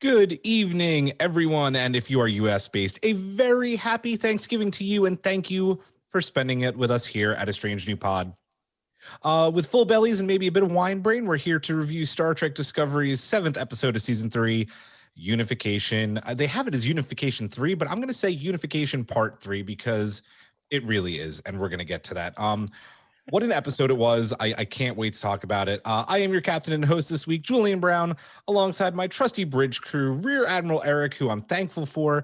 Good evening, everyone, and if you are US-based, a very happy Thanksgiving to you, and thank you for spending it with us here at A Strange New Pod. With full bellies and maybe a bit of wine brain, we're here to review Star Trek Discovery's 7th episode of Season 3, Unification. They have it as Unification 3, but I'm going to say Unification Part 3 because it really is, and we're going to get to that. What an episode it was. I can't wait to talk about it. I am your captain and host this week, Julian Brown, alongside my trusty bridge crew, Rear Admiral Eric, who I'm thankful for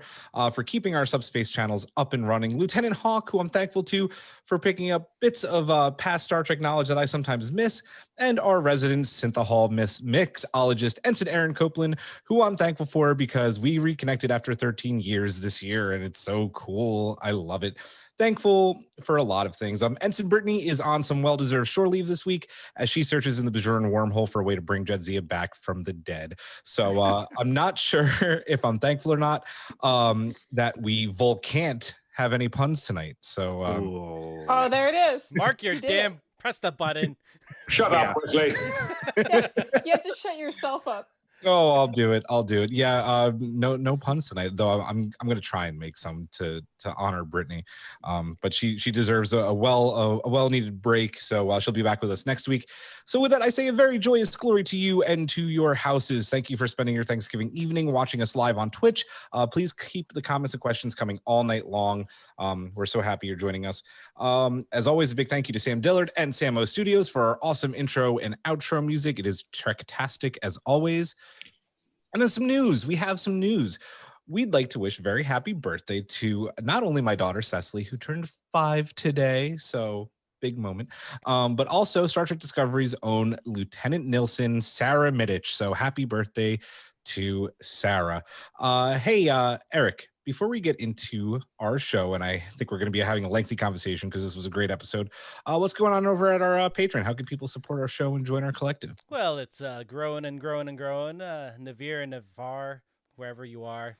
keeping our subspace channels up and running, Lieutenant Hawk, who I'm thankful to for picking up bits of past Star Trek knowledge that I sometimes miss, and our resident Synthahol mixologist, Ensign Aaron Copeland, who I'm thankful for because we reconnected after 13 years this year, and it's so cool. I love it. Thankful for a lot of things. Ensign Brittany is on some well-deserved shore leave this week as she searches in the Bajoran wormhole for a way to bring Jadzia back from the dead. So I'm not sure if I'm thankful or not that we can't have any puns tonight. So oh, there it is. Mark your damn press the button. Shut up, Wesley. Yeah, you have to shut yourself up. Oh, I'll do it. Yeah, no puns tonight, though. I'm going to try and make some to honor Brittany. But she deserves a well needed break, so she'll be back with us next week. So with that, I say a very joyous glory to you and to your houses. Thank you for spending your Thanksgiving evening watching us live on Twitch. Please keep the comments and questions coming all night long. We're so happy you're joining us. As always, a big thank you to Sam Dillard and Samo Studios for our awesome intro and outro music. It is Trek-tastic as always. And then some news. We have some news. We'd like to wish a very happy birthday to not only my daughter, Cecily, who turned 5 today, so big moment, but also Star Trek Discovery's own Lieutenant Nilsson, Sarah Middich. So happy birthday to Sarah. Hey, Eric, before we get into our show, and I think we're going to be having a lengthy conversation because this was a great episode, what's going on over at our Patreon? How can people support our show and join our collective? Well, it's growing and growing and growing. Navir and Navar, wherever you are,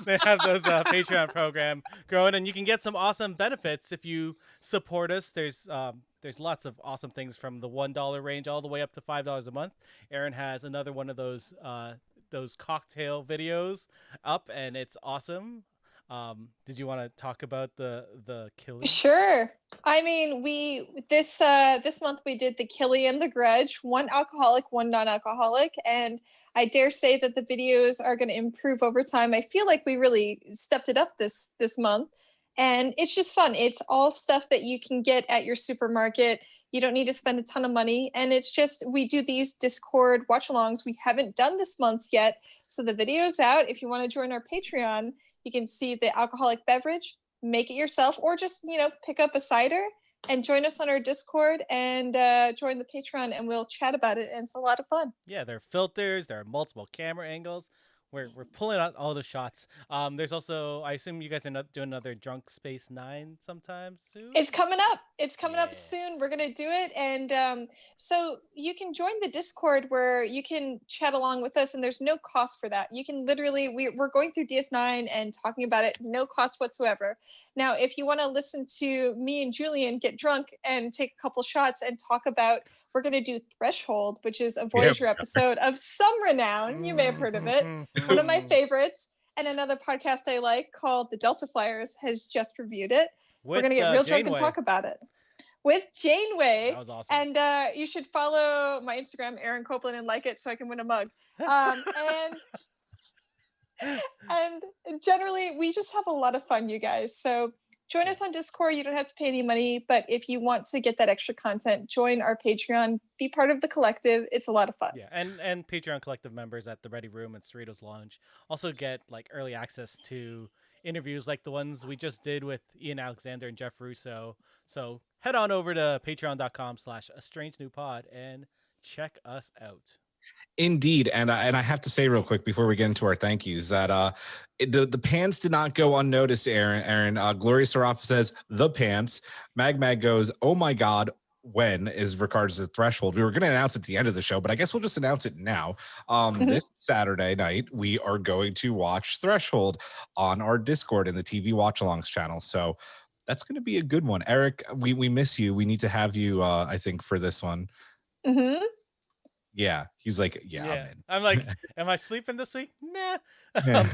they have those Patreon program growing, and you can get some awesome benefits if you support us. There's lots of awesome things from the $1 range all the way up to $5 a month. Aaron has another one of those cocktail videos up, and it's awesome. Did you want to talk about the killing? Sure. I mean, this month we did the Killy and the Grudge, one alcoholic, one non-alcoholic, and I dare say that the videos are going to improve over time. I feel like we really stepped it up this month, and it's just fun. It's all stuff that you can get at your supermarket. You don't need to spend a ton of money, and it's just, we do these Discord watch-alongs. We haven't done this month yet, so the video's out. If you want to join our Patreon, you can see the alcoholic beverage, make it yourself, or just, pick up a cider and join us on our Discord and join the Patreon, and we'll chat about it, and it's a lot of fun. Yeah, there are filters, there are multiple camera angles. We're pulling out all the shots. There's also, I assume you guys are doing another Drunk Space 9 sometime soon? It's coming up. It's coming up soon. We're going to do it. And so you can join the Discord where you can chat along with us, and there's no cost for that. You can literally, we're going through DS9 and talking about it, no cost whatsoever. Now, if you want to listen to me and Julian get drunk and take a couple shots and talk about, we're going to do Threshold, which is a Voyager episode of some renown. You may have heard of it. One of my favorites. And another podcast I like called The Delta Flyers has just reviewed it. We're going to get real drunk and talk about it. With Janeway. That was awesome. And you should follow my Instagram, Aaron Copeland, and like it so I can win a mug. And generally, we just have a lot of fun, you guys. So join us on Discord. You don't have to pay any money, but if you want to get that extra content, join our Patreon, be part of the collective. It's a lot of fun. Yeah, and Patreon collective members at the Ready Room and Cerritos Lounge also get like early access to interviews like the ones we just did with Ian Alexander and Jeff Russo. So head on over to patreon.com/astrangenewpod and check us out. Indeed, and I have to say real quick before we get into our thank yous that the pants did not go unnoticed. Aaron, Gloria Sarafa says the pants. Mag goes, oh my God, when is regards to Threshold? We were going to announce at the end of the show, but I guess we'll just announce it now. This Saturday night we are going to watch Threshold on our Discord in the TV Watch-Alongs channel. So that's going to be a good one. Eric, we miss you. We need to have you, I think, for this one. Mm-hmm. Yeah, he's like, yeah, I'm in. I'm like, am I sleeping this week? Nah.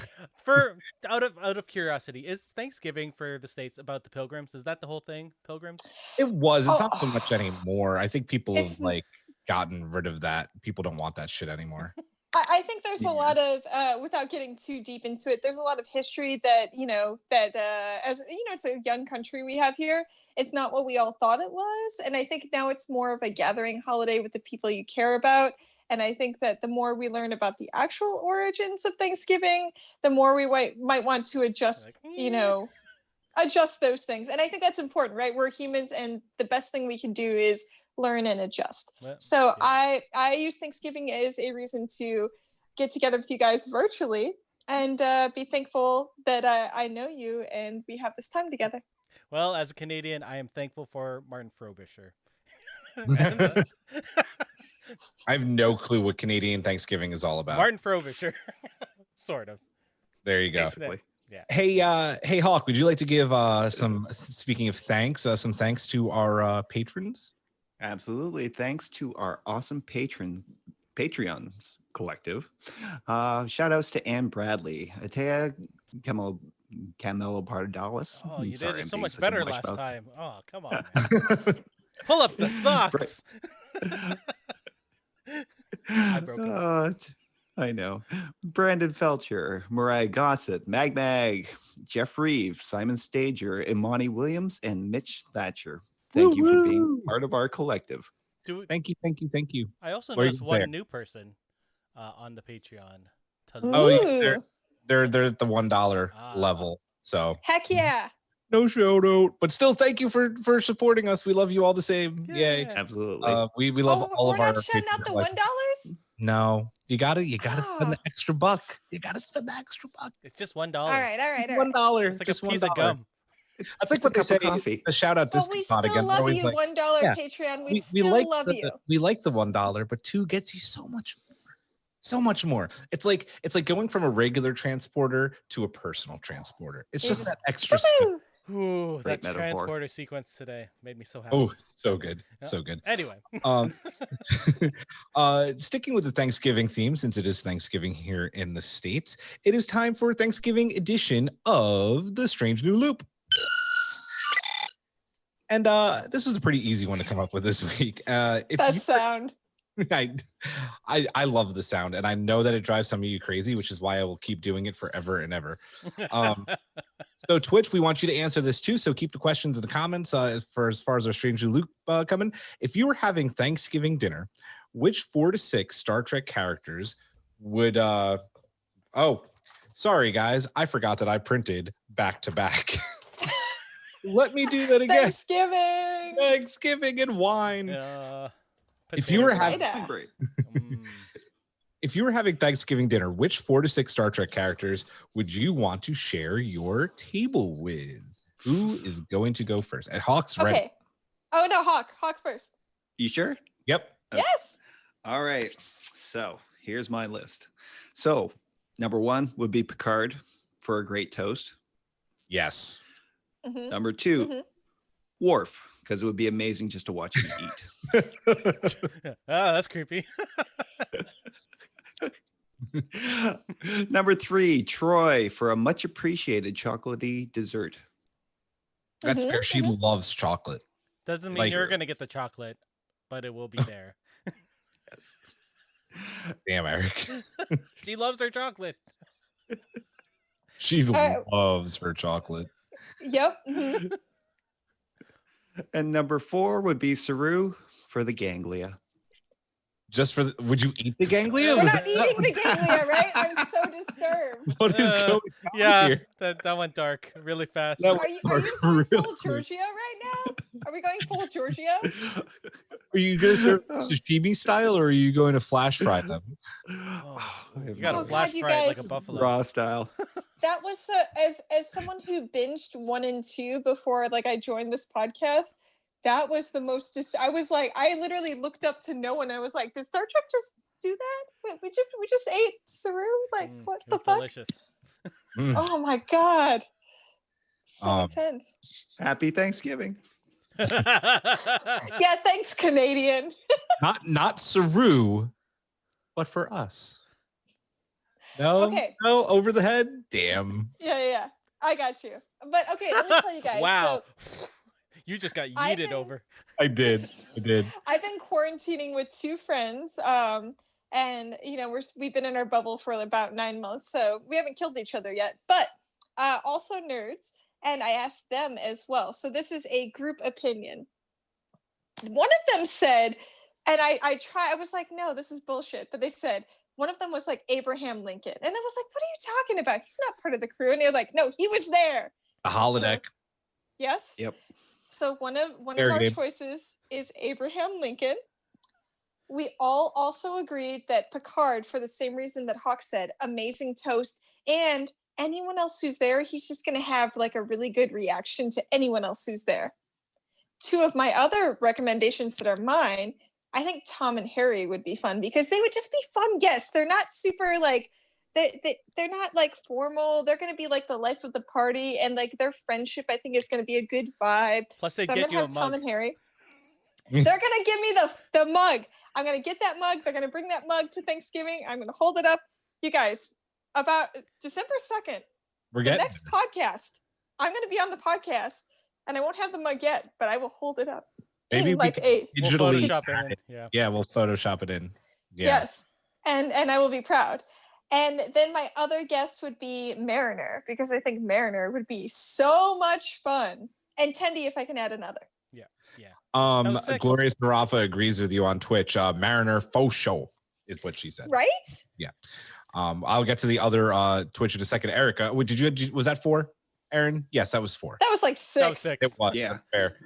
For out of curiosity, is Thanksgiving for the States about the pilgrims? Is that the whole thing? Pilgrims? It was. It's Oh, not so much anymore. I think people have It's- like gotten rid of that. People don't want that shit anymore. I think there's a lot of, without getting too deep into it, there's a lot of history that, as it's a young country we have here. It's not what we all thought it was. And I think now it's more of a gathering holiday with the people you care about. And I think that the more we learn about the actual origins of Thanksgiving, the more we might want to adjust, adjust those things. And I think that's important, right? We're humans, and the best thing we can do is learn and adjust. So I use Thanksgiving as a reason to get together with you guys virtually and be thankful that I know you and we have this time together. Well, as a Canadian, I am thankful for Martin Frobisher. I have no clue what Canadian Thanksgiving is all about. Martin Frobisher. Sort of. There you go. Basically. Yeah. Hey, Hawk, would you like to give speaking of thanks, some thanks to our patrons? Absolutely. Thanks to our awesome Patreons collective. Shout outs to Anne Bradley, Atea Camelo Pardalis. Oh, you Sorry, did it I'm so being much such a better mush last mouth. time. Oh, come on, man. Pull up the socks. I broke it. I know. Brandon Felcher, Mariah Gossett, Mag, Jeff Reeves, Simon Stager, Imani Williams, and Mitch Thatcher. Thank you for being part of our collective. Thank you. I also What are you noticed gonna say? one new person on the Patreon. Oh, yeah, Ooh. they're at the $1 Ah. level. So Heck yeah. no shout out, but still thank you for supporting us. We love you all the same. Yay. Yeah. Absolutely. We love all we're of our not shutting out the Patreon $1? No, you gotta spend the Ah. extra buck. You gotta spend the extra buck. It's just $1. All right. $1. It's like just a piece $1. of gum. That's like It's a what they cup say. of coffee. The shout out But discount we still again. They're love always you, like, $1 yeah, Patreon. We we still like love you. we like the $1, but 2 gets you so much more. It's like going from a regular transporter to a personal transporter. It's just that extra step. Woo-hoo. Ooh, Great that metaphor. transporter sequence today made me so happy. Oh, so good. Yeah. So good. Anyway. Sticking with the Thanksgiving theme, since it is Thanksgiving here in the States, it is time for Thanksgiving edition of The Strange New Loop. And this was a pretty easy one to come up with this week. Sound. I love the sound, and I know that it drives some of you crazy, which is why I will keep doing it forever and ever. So Twitch, we want you to answer this too. So keep the questions in the comments as far as our Strange New Loop coming. If you were having Thanksgiving dinner, which 4 to 6 Star Trek characters would oh, sorry guys, I forgot that I printed back to back. Let me do that again. Thanksgiving and wine. If you were having If you were having Thanksgiving dinner, which 4 to 6 Star Trek characters would you want to share your table with? Who is going to go first? And Hawk's ready. Okay. Oh no, Hawk first. You sure? Yep. Yes. All right. So here's my list. So number 1 would be Picard for a great toast. Yes. Mhm. Number 2, Mhm. Worf, because it would be amazing just to watch him eat. That's creepy. Number 3, Troy for a much appreciated chocolatey dessert. That's Mhm, fair. She loves chocolate. Doesn't mean Like- you're gonna get the chocolate, but it will be there. Yes. Damn, Eric. She loves her chocolate. She right. loves her chocolate. Yep. Mhm. And number 4 would be Saru for the ganglia. Just for would you eat the ganglia? We're Was not that- eating the ganglia, right? I'm so disturbed. What is going on Yeah, here? that went dark really fast. That- Are you going full Really? Giorgio right now? Are we going full Giorgio? Are you going to serve sashimi style, or are you going to flash fry them? You gotta Oh, flash God, you fry it like a guys. buffalo. Raw style. That was as someone who binged 1 and 2 before I joined this podcast. That was the most. I was like, I literally looked up to no one. I was like, does Star Trek just do that? We just ate Saru. Like, what It the was fuck? delicious. Mm. Oh my god, so Um, intense. Happy Thanksgiving. Yeah, thanks, Canadian. Not Saru, but for us. No, Okay. no, over the head. Damn. Yeah. I got you. But okay, let me tell you guys. Wow. So You just got I've yeeted been- over. I did. I've been quarantining with 2 friends. And we've been in our bubble for about 9 months, so we haven't killed each other yet. But also nerds, and I asked them as well. So this is a group opinion. One of them said, and I was like, no, this is bullshit. But they said, one of them was like Abraham Lincoln. And I was like, what are you talking about? He's not part of the crew. And they're like, no, he was there. A holodeck. So, yes. Yep. So one of Fair our game. choices is Abraham Lincoln. We all also agreed that Picard, for the same reason that Hawk said, amazing toast. And anyone else who's there, he's just going to have like a really good reaction to anyone else who's there. 2 of my other recommendations that are mine, I think Tom and Harry would be fun because they would just be fun guests. They're not super like, they're not like formal. They're going to be like the life of the party, and like their friendship, I think, is going to be a good vibe. Plus, they So I'm get going you to a have Tom mug. and Harry. They're going to give me the mug. I'm going to get that mug. They're going to bring that mug to Thanksgiving. I'm going to hold it up. You guys, about December 2nd, We're the getting next podcast, I'm going to be on the podcast, and I won't have the mug yet, but I will hold it up. Maybe in we like can a We'll digitally. Photoshop it in. Yeah. Yeah, we'll Photoshop it in. Yeah. yes, and I will be proud. And then my other guest would be Mariner, because I think Mariner would be so much fun. And Tendi, if I can add another. That was 6. Glorious Narafa agrees with you on Twitch. Mariner faux show is what she said. Right? I'll get to the other Twitch in a second. Erica, was that 4? Aaron? Yes, that was 4. That was like 6. That was 6. It was. Yeah. That's fair.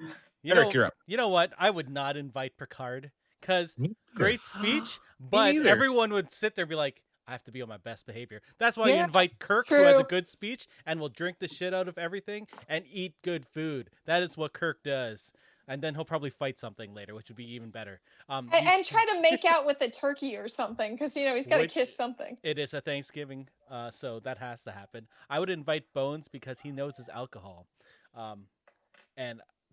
You Eric, know, you're up. you know what? I would not invite Picard because Me neither. great speech, but neither. everyone would sit there and be like, I have to be on my best behavior. That's why you Yeah, invite Kirk, who has a true. good speech and will drink the shit out of everything and eat good food. That is what Kirk does. And then he'll probably fight something later, which would be even better. And try to make out with the turkey or something, because he's got to Which- kiss something. It is a Thanksgiving, so that has to happen. I would invite Bones because he knows his alcohol.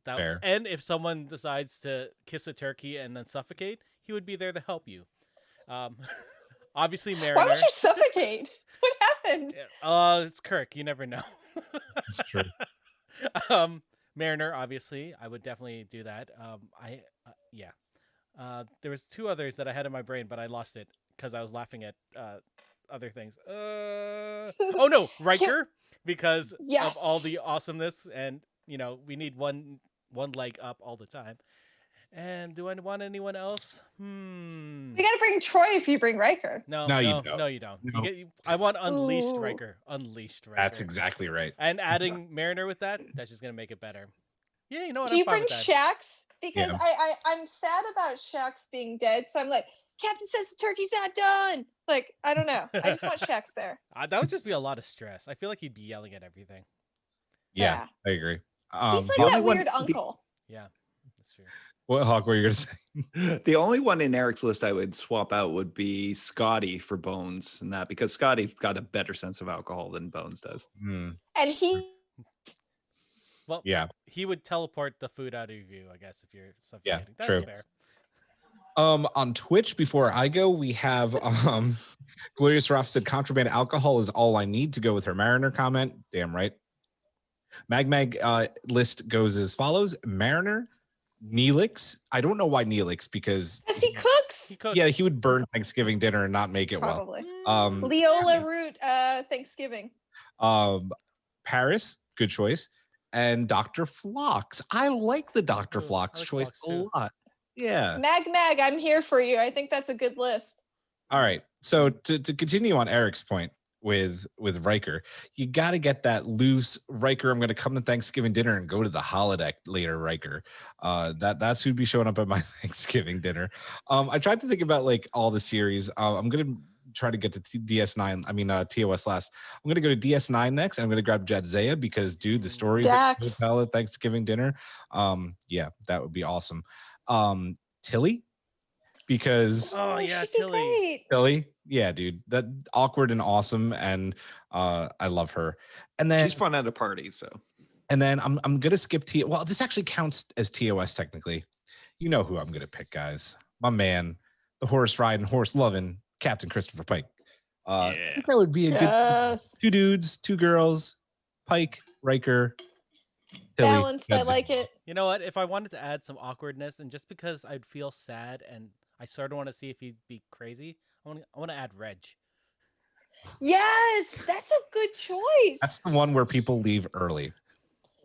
Fair. And if someone decides to kiss a turkey and then suffocate, he would be there to help you. Obviously, Mariner. Why would you suffocate? What happened? It's Kirk. You never know. That's true. Mariner, obviously, I would definitely do that. There was 2 others that I had in my brain, but I lost it because I was laughing at other things. Oh no, Riker, because of all Yes. the awesomeness, and we need one leg up all the time. And do I want anyone else? You got to bring Troy if you bring Riker. No, No, you no, don't. no, you don't. No. I want Unleashed Ooh. Riker. Unleashed Riker. That's exactly right. And adding Mariner with that's just gonna make it better. Yeah, you know what? Do you I'm fine bring with that. Shax? Because Yeah. I'm sad about Shax being dead, so I'm like, Captain says the turkey's not done. Like, I don't know. I just want Shax there. That would just be a lot of stress. I feel like he'd be yelling at everything. Yeah, I agree. He's like the that only one- weird uncle. Yeah, that's true. What, Hawk, what were you going to say? The only one in Eric's list I would swap out would be Scotty for Bones, and that because Scotty got a better sense of alcohol than Bones does. And he Well, Yeah. he would teleport the food out of you, I guess, if you're suffocating. That's true. fair. On Twitch, before I go, we have Glorious Ruff said contraband alcohol is all I need to go with her Mariner comment. Damn right. Mag list goes as follows: Mariner, Neelix. I don't know why Neelix, because he cooks. He cooked. yeah, he would burn Thanksgiving dinner and not make it well. Probably. Mm. Leola Root Thanksgiving. Paris, good choice, and Dr. Phlox. I like the Dr. Ooh, Phlox I like choice Phlox a too. lot. Yeah. Mag, I'm here for you. I think that's a good list. All right. So to continue on Eric's point with Riker, you got to get that loose Riker. I'm going to come to Thanksgiving dinner and go to the holodeck later. Riker, that's who'd be showing up at my Thanksgiving dinner. I tried to think about like all the series. I'm going to try to get to DS9. I mean TOS last. I'm going to go to DS9 next, and I'm going to grab Jadzia because dude, the stories that you Dax. tell at Thanksgiving dinner. Yeah, that would be awesome. Tilly, because Oh, yeah, she'd be Tilly. great. Tilly, yeah, dude, that awkward and awesome, and I love her. And then She's fun at a party, so I'm gonna skip T. Well, this actually counts as TOS technically. You know who I'm gonna pick, guys. My man, the horse riding, horse loving, Captain Christopher Pike. I Yeah. think that would be a good Yes. 2 dudes, 2 girls, Pike, Riker, Tilly. Balanced. I like it. You know what? If I wanted to add some awkwardness, and just because I'd feel sad and I sort of want to see if he'd be crazy, I want to add Reg. Yes, that's a good choice. That's the one where people leave early.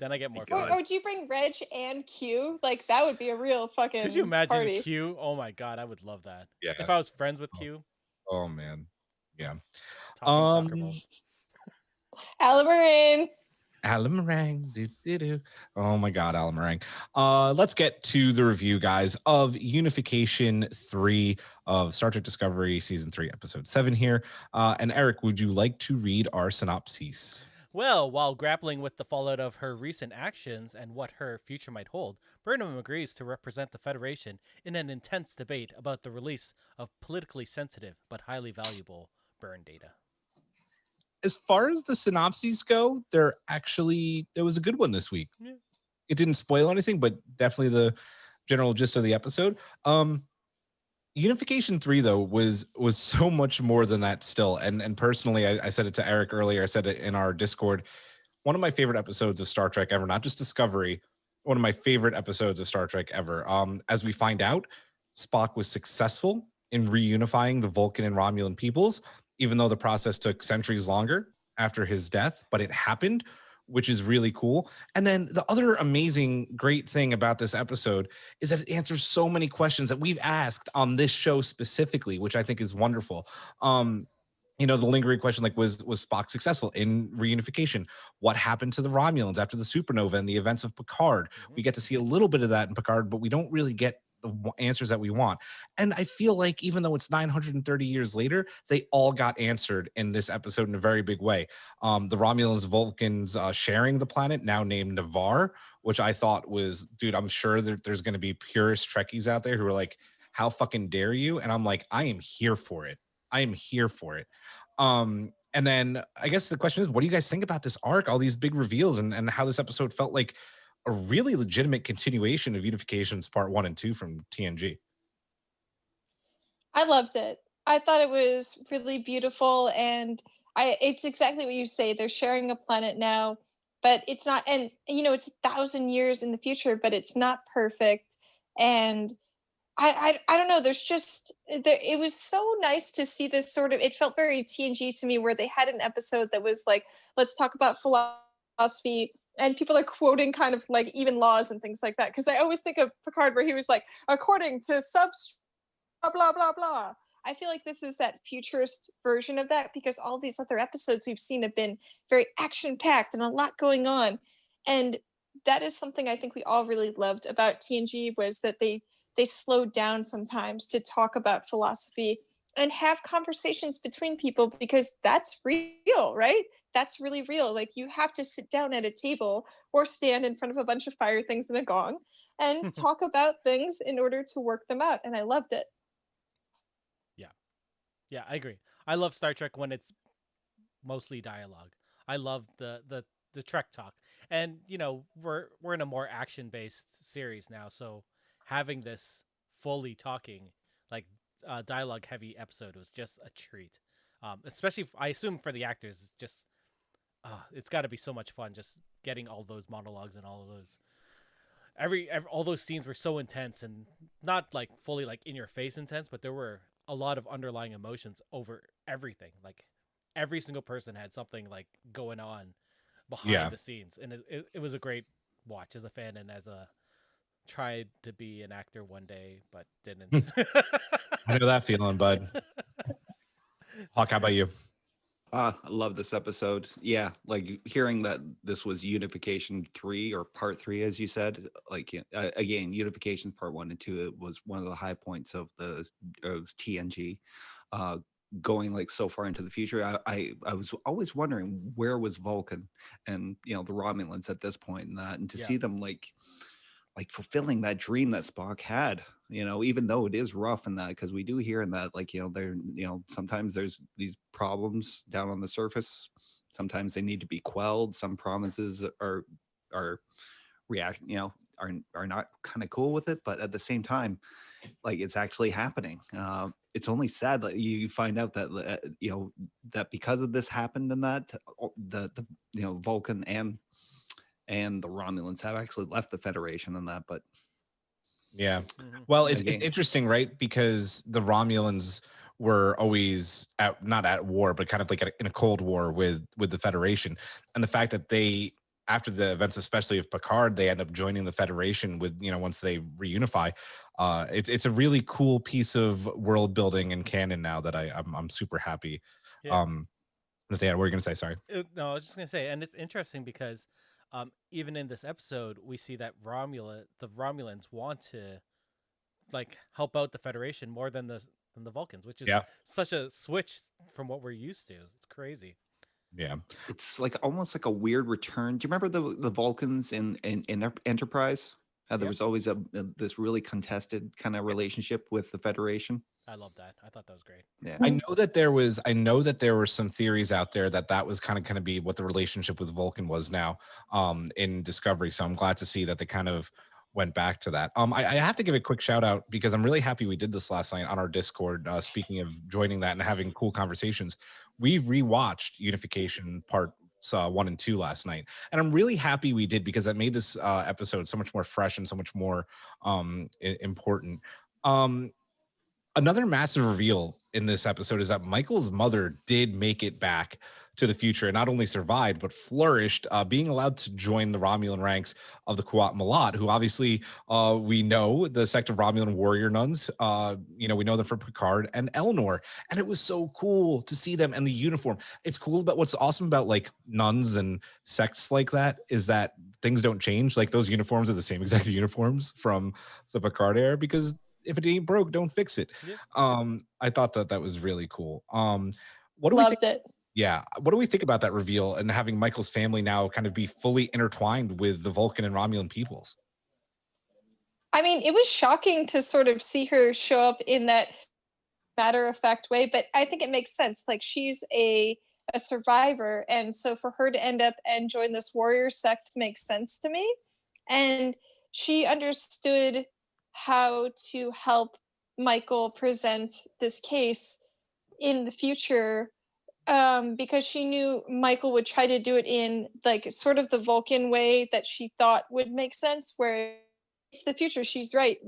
Then I get more Or, fun. or do you bring Reg and Q? Like that would be a real fucking Could you imagine party. Q? Oh my god, I would love that. Yeah. If I was friends with Q, Oh man. Yeah. talking soccer balls. Alamarine. Alamarang. Doo-doo-doo. Oh my God, Alamarang. Let's get to the review, guys, of Unification 3 of Star Trek Discovery Season 3, Episode 7 here. And Eric, would you like to read our synopsis? Well, while grappling with the fallout of her recent actions and what her future might hold, Burnham agrees to represent the Federation in an intense debate about the release of politically sensitive but highly valuable burn data. As far as the synopses go, there was a good one this week. Yeah. It didn't spoil anything, but definitely the general gist of the episode. Unification 3 though was so much more than that still. And personally, I said it to Eric earlier. I said it in our Discord. One of my favorite episodes of Star Trek ever, not just Discovery, one of my favorite episodes of Star Trek ever. As we find out, Spock was successful in reunifying the Vulcan and Romulan peoples, even though the process took centuries longer after his death, but it happened, which is really cool. And then the other amazing, great thing about this episode is that it answers so many questions that we've asked on this show specifically, which I think is wonderful. The lingering question, like, was Spock successful in reunification? What happened to the Romulans after the supernova and the events of Picard? We get to see a little bit of that in Picard, but we don't really get the answers that we want. And I feel like even though it's 930 years later, they all got answered in this episode in a very big way. The Romulans, Vulcans sharing the planet, now named Navarre, which I thought was, dude, I'm sure that there's going to be purist Trekkies out there who are like, how fucking dare you? And I'm like, I am here for it. I am here for it. And then I guess the question is, what do you guys think about this arc, all these big reveals, and how this episode felt like a really legitimate continuation of Unifications Part 1 and 2 from TNG? I loved it. I thought it was really beautiful, and it's exactly what you say. They're sharing a planet now, but it's not, and it's 1,000 years in the future, but it's not perfect. And I don't know. There's just it was so nice to see this sort of. It felt very TNG to me, where they had an episode that was like, let's talk about philosophy, and people are quoting kind of like even laws and things like that. Because I always think of Picard, where he was like, according to blah blah blah blah. I feel like this is that futurist version of that, because all these other episodes we've seen have been very action packed and a lot going on, and that is something I think we all really loved about TNG, was that they slowed down sometimes to talk about philosophy and have conversations between people, because that's real, right? That's really real. Like, you have to sit down at a table or stand in front of a bunch of fire things and a gong and talk about things in order to work them out. And I loved it. Yeah, I agree. I love Star Trek when it's mostly dialogue. I love the Trek talk. And, we're in a more action-based series now, so having this fully talking, like, dialogue-heavy episode was just a treat. Especially, I assume, for the actors, it's just, it's got to be so much fun just getting all those monologues and all of those. All those scenes were so intense, and not like fully like in your face intense, but there were a lot of underlying emotions over everything. Like, every single person had something like going on behind the scenes, and it was a great watch as a fan and as a tried to be an actor one day but didn't. I know that feeling, bud. Hawk, how about you? I love this episode. Yeah, like hearing that this was Unification 3 or Part 3, as you said. Like, again, Unification Part 1 and 2, it was one of the high points of TNG. Going like so far into the future, I was always wondering, where was Vulcan and the Romulans at this point, and to see them like fulfilling that dream that Spock had, even though it is rough in that, because we do hear in that, like, there, sometimes there's these problems down on the surface. Sometimes they need to be quelled. Some promises are not kind of cool with it, but at the same time, like, it's actually happening. it's only sad that you find out that that because of this happened, and that the Vulcan and the Romulans have actually left the Federation and that. But Yeah. Mhm. Well, it's again, interesting, right? Because the Romulans were always not at war, but kind of like in a Cold War with the Federation, and the fact that they, after the events, especially of Picard, they end up joining the Federation with once they reunify. It's a really cool piece of world building and canon now that I'm super happy. Yeah. That they had. What were you gonna say? Sorry. No, I was just gonna say, and it's interesting because even in this episode, we see that the Romulans want to like help out the Federation more than the Vulcans, which is Yeah. such a switch from what we're used to. It's crazy. Yeah. it's like almost like a weird return. Do you remember the Vulcans in Enterprise? How there Yep. was always this really contested kind of relationship with the Federation. I love that. I thought that was great. Yeah. I know that there were some theories out there that was kind of be what the relationship with Vulcan was now in Discovery. So I'm glad to see that they kind of went back to that. I have to give a quick shout out because I'm really happy we did this last night on our Discord. Speaking of joining that and having cool conversations, we rewatched Unification Part 1 and 2 last night, and I'm really happy we did because that made this episode so much more fresh and so much more important. Another massive reveal in this episode is that Michael's mother did make it back to the future and not only survived but flourished, being allowed to join the Romulan ranks of the Qowat Milat, who obviously we know the sect of Romulan warrior nuns. We know them from Picard and Eleanor, and it was so cool to see them and the uniform. It's cool, but what's awesome about like nuns and sects like that is that things don't change. Like those uniforms are the same exact uniforms from the Picard era because if it ain't broke, don't fix it. Yeah. I thought that was really cool. What do we Loved think? it. Yeah. What do we think about that reveal and having Michael's family now kind of be fully intertwined with the Vulcan and Romulan peoples? I mean, it was shocking to sort of see her show up in that matter-of-fact way, but I think it makes sense. Like she's a survivor, and so for her to end up and join this warrior sect makes sense to me. And she understood how to help Michael present this case in the future, because she knew Michael would try to do it in like sort of the Vulcan way that she thought would make sense, where it's the future. She's right.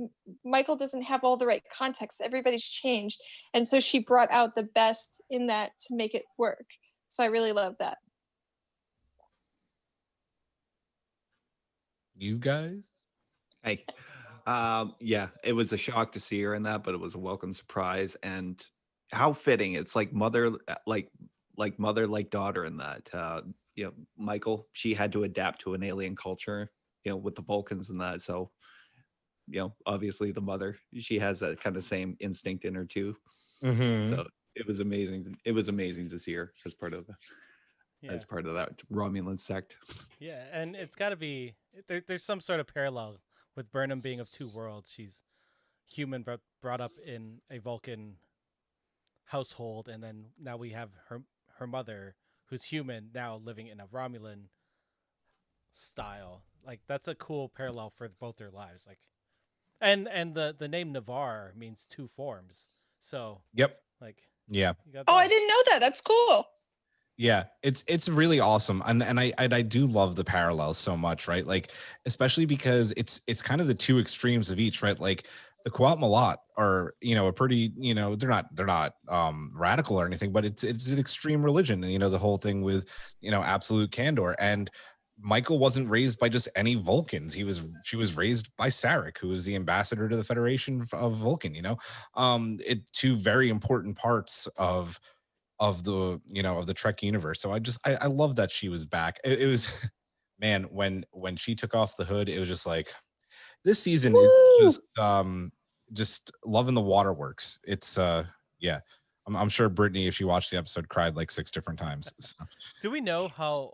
Michael doesn't have all the right context. Everybody's changed. And so she brought out the best in that to make it work. So I really love that. You guys? Hey, yeah, it was a shock to see her in that, but it was a welcome surprise. And how fitting! It's like mother, like mother, like daughter in that. Michael, she had to adapt to an alien culture, with the Vulcans and that. So, obviously the mother, she has that kind of same instinct in her too. Mm-hmm. So it was amazing. It was amazing to see her as part of that Romulan sect. Yeah, and it's got to be there's some sort of parallel with Burnham being of two worlds. She's human but brought up in a Vulcan household, and then now we have her mother who's human now living in a Romulan style. Like that's a cool parallel for both their lives. Like, and the name Navarre means two forms. So Yep. like Yeah. I didn't know that. That's cool. Yeah, it's really awesome, and I do love the parallels so much, right? Like especially because it's kind of the two extremes of each, right? Like the Qowat Milat are a pretty they're not radical or anything, but it's an extreme religion, and the whole thing with absolute candor. And Michael wasn't raised by just any Vulcans. She was raised by Sarek, who is the ambassador to the Federation of Vulcan. Two very important parts of the Trek universe. So I love that she was back. It was man, when she took off the hood, it was just like this season is just loving the waterworks. It's yeah. I'm sure Brittany, if she watched the episode, cried like 6 different times. So. Do we know how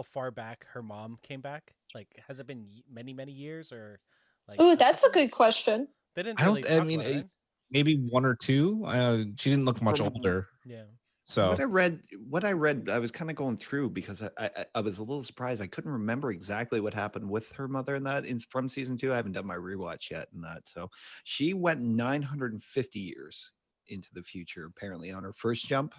far back her mom came back? Like, has it been many years or like? Ooh, that's a good question. They didn't really talk about it. Maybe 1 or 2. She didn't look much older. Yeah. So what I read, I was kind of going through because I was a little surprised. I couldn't remember exactly what happened with her mother in that from season 2. I haven't done my rewatch yet in that. So she went 950 years into the future, apparently on her first jump.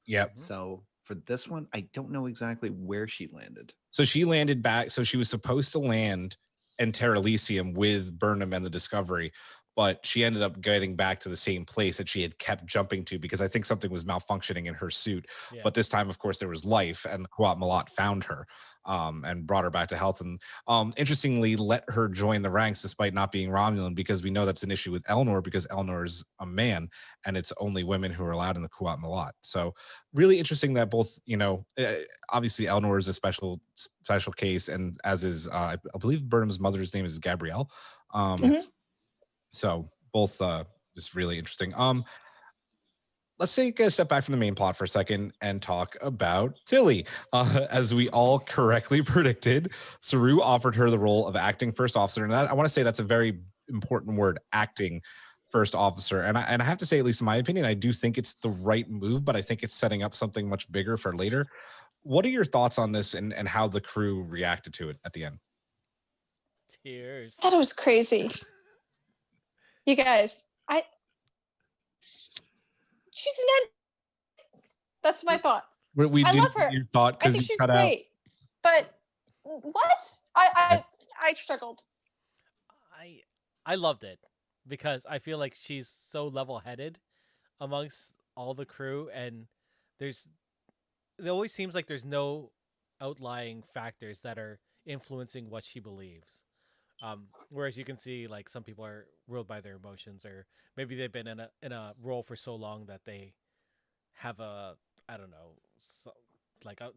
Yep. So for this one, I don't know exactly where she landed. So she landed back. So she was supposed to land in Terra Elysium with Burnham and the Discovery, but she ended up getting back to the same place that she had kept jumping to because I think something was malfunctioning in her suit. Yeah. But this time, of course, there was life, and the Kuat Malat found her and brought her back to health. And interestingly, let her join the ranks despite not being Romulan, because we know that's an issue with Elnor because Elnor is a man, and it's only women who are allowed in the Kuat Malat. So really interesting that both, obviously Elnor is a special case, and as is, I believe Burnham's mother's name is Gabrielle. So both just really interesting. Let's take a step back from the main plot for a second and talk about Tilly. As we all correctly predicted, Saru offered her the role of acting first officer, and I want to say that's a very important word, acting first officer. And I have to say, at least in my opinion, I do think it's the right move, but I think it's setting up something much bigger for later. What are your thoughts on this and how the crew reacted to it at the end? Tears. That was crazy. You guys, she's an end. That's my thought. I love her. Your thought, I think she's great. But what? I struggled. I loved it because I feel like she's so level-headed amongst all the crew, and it always seems like there's no outlying factors that are influencing what she believes. Whereas you can see like some people are ruled by their emotions, or maybe they've been in a role for so long that they have a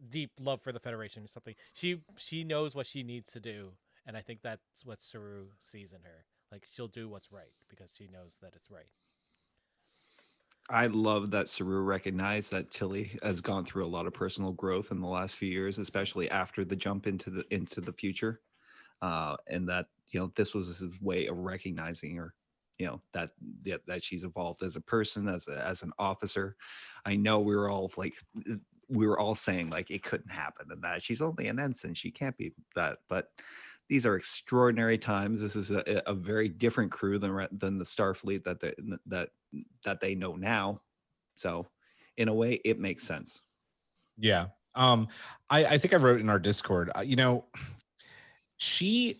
deep love for the Federation or something. She knows what she needs to do, and I think that's what Saru sees in her. Like, she'll do what's right because she knows that it's right. I love that Saru recognized that Tilly has gone through a lot of personal growth in the last few years, especially after the jump into the future. And that, this was his way of recognizing her, that she's evolved as a person, as an officer. I know we were all saying like it couldn't happen and that she's only an ensign, she can't be that. But these are extraordinary times. This is a very different crew than the Starfleet that they know now. So in a way, it makes sense. Yeah. I think I wrote in our Discord, she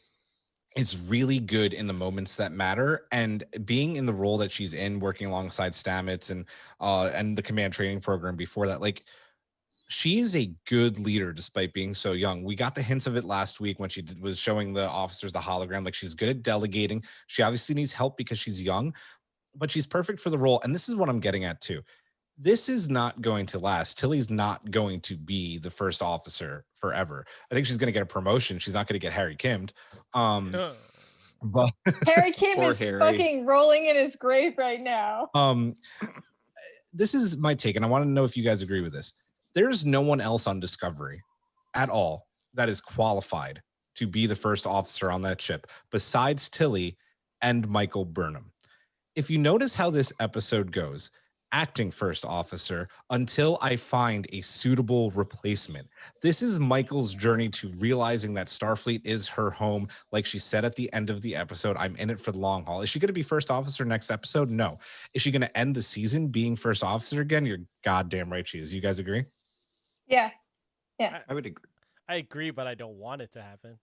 is really good in the moments that matter, and being in the role that she's in, working alongside Stamets and the command training program before that, like, she is a good leader despite being so young. We got the hints of it last week when she was showing the officers the hologram. Like, she's good at delegating. She obviously needs help because she's young, but she's perfect for the role. And this is what I'm getting at too. This is not going to last. Tilly's not going to be the first officer forever. I think she's going to get a promotion. She's not going to get Harry Kimmed. But Harry Kim is fucking rolling in his grave right now. This is my take, and I want to know if you guys agree with this. There's no one else on Discovery at all that is qualified to be the first officer on that ship besides Tilly and Micheal Burnham. If you notice how this episode goes, acting first officer until I find a suitable replacement. This is Michael's journey to realizing that Starfleet is her home. Like she said at the end of the episode, I'm in it for the long haul. Is she going to be first officer next episode? No. Is she going to end the season being first officer again? You're goddamn right she is. You guys agree? Yeah. I would agree. I agree, but I don't want it to happen.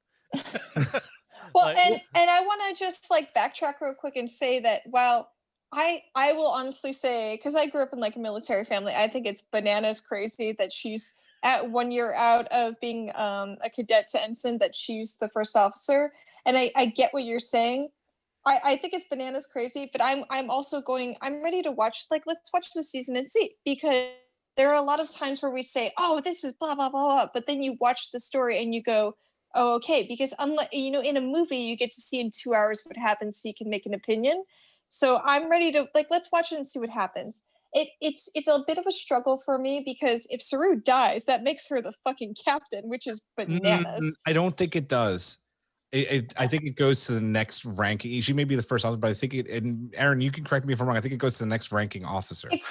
Well, and I want to just like backtrack real quick and say that while I will honestly say, because I grew up in like a military family, I think it's bananas crazy that she's at 1 year out of being a cadet to ensign, that she's the first officer. And I get what you're saying. I think it's bananas crazy, but I'm also I'm ready to watch, like, let's watch the season and see, because there are a lot of times where we say, oh, this is blah, blah, blah, blah. But then you watch the story and you go, oh, okay. Because unlike, in a movie, you get to see in 2 hours what happens so you can make an opinion. So I'm ready to, like, let's watch it and see what happens. It's a bit of a struggle for me because if Saru dies, that makes her the fucking captain, which is bananas. I don't think it does. I think it goes to the next ranking. She may be the first officer, but I think and Aaron, you can correct me if I'm wrong. I think it goes to the next ranking officer. It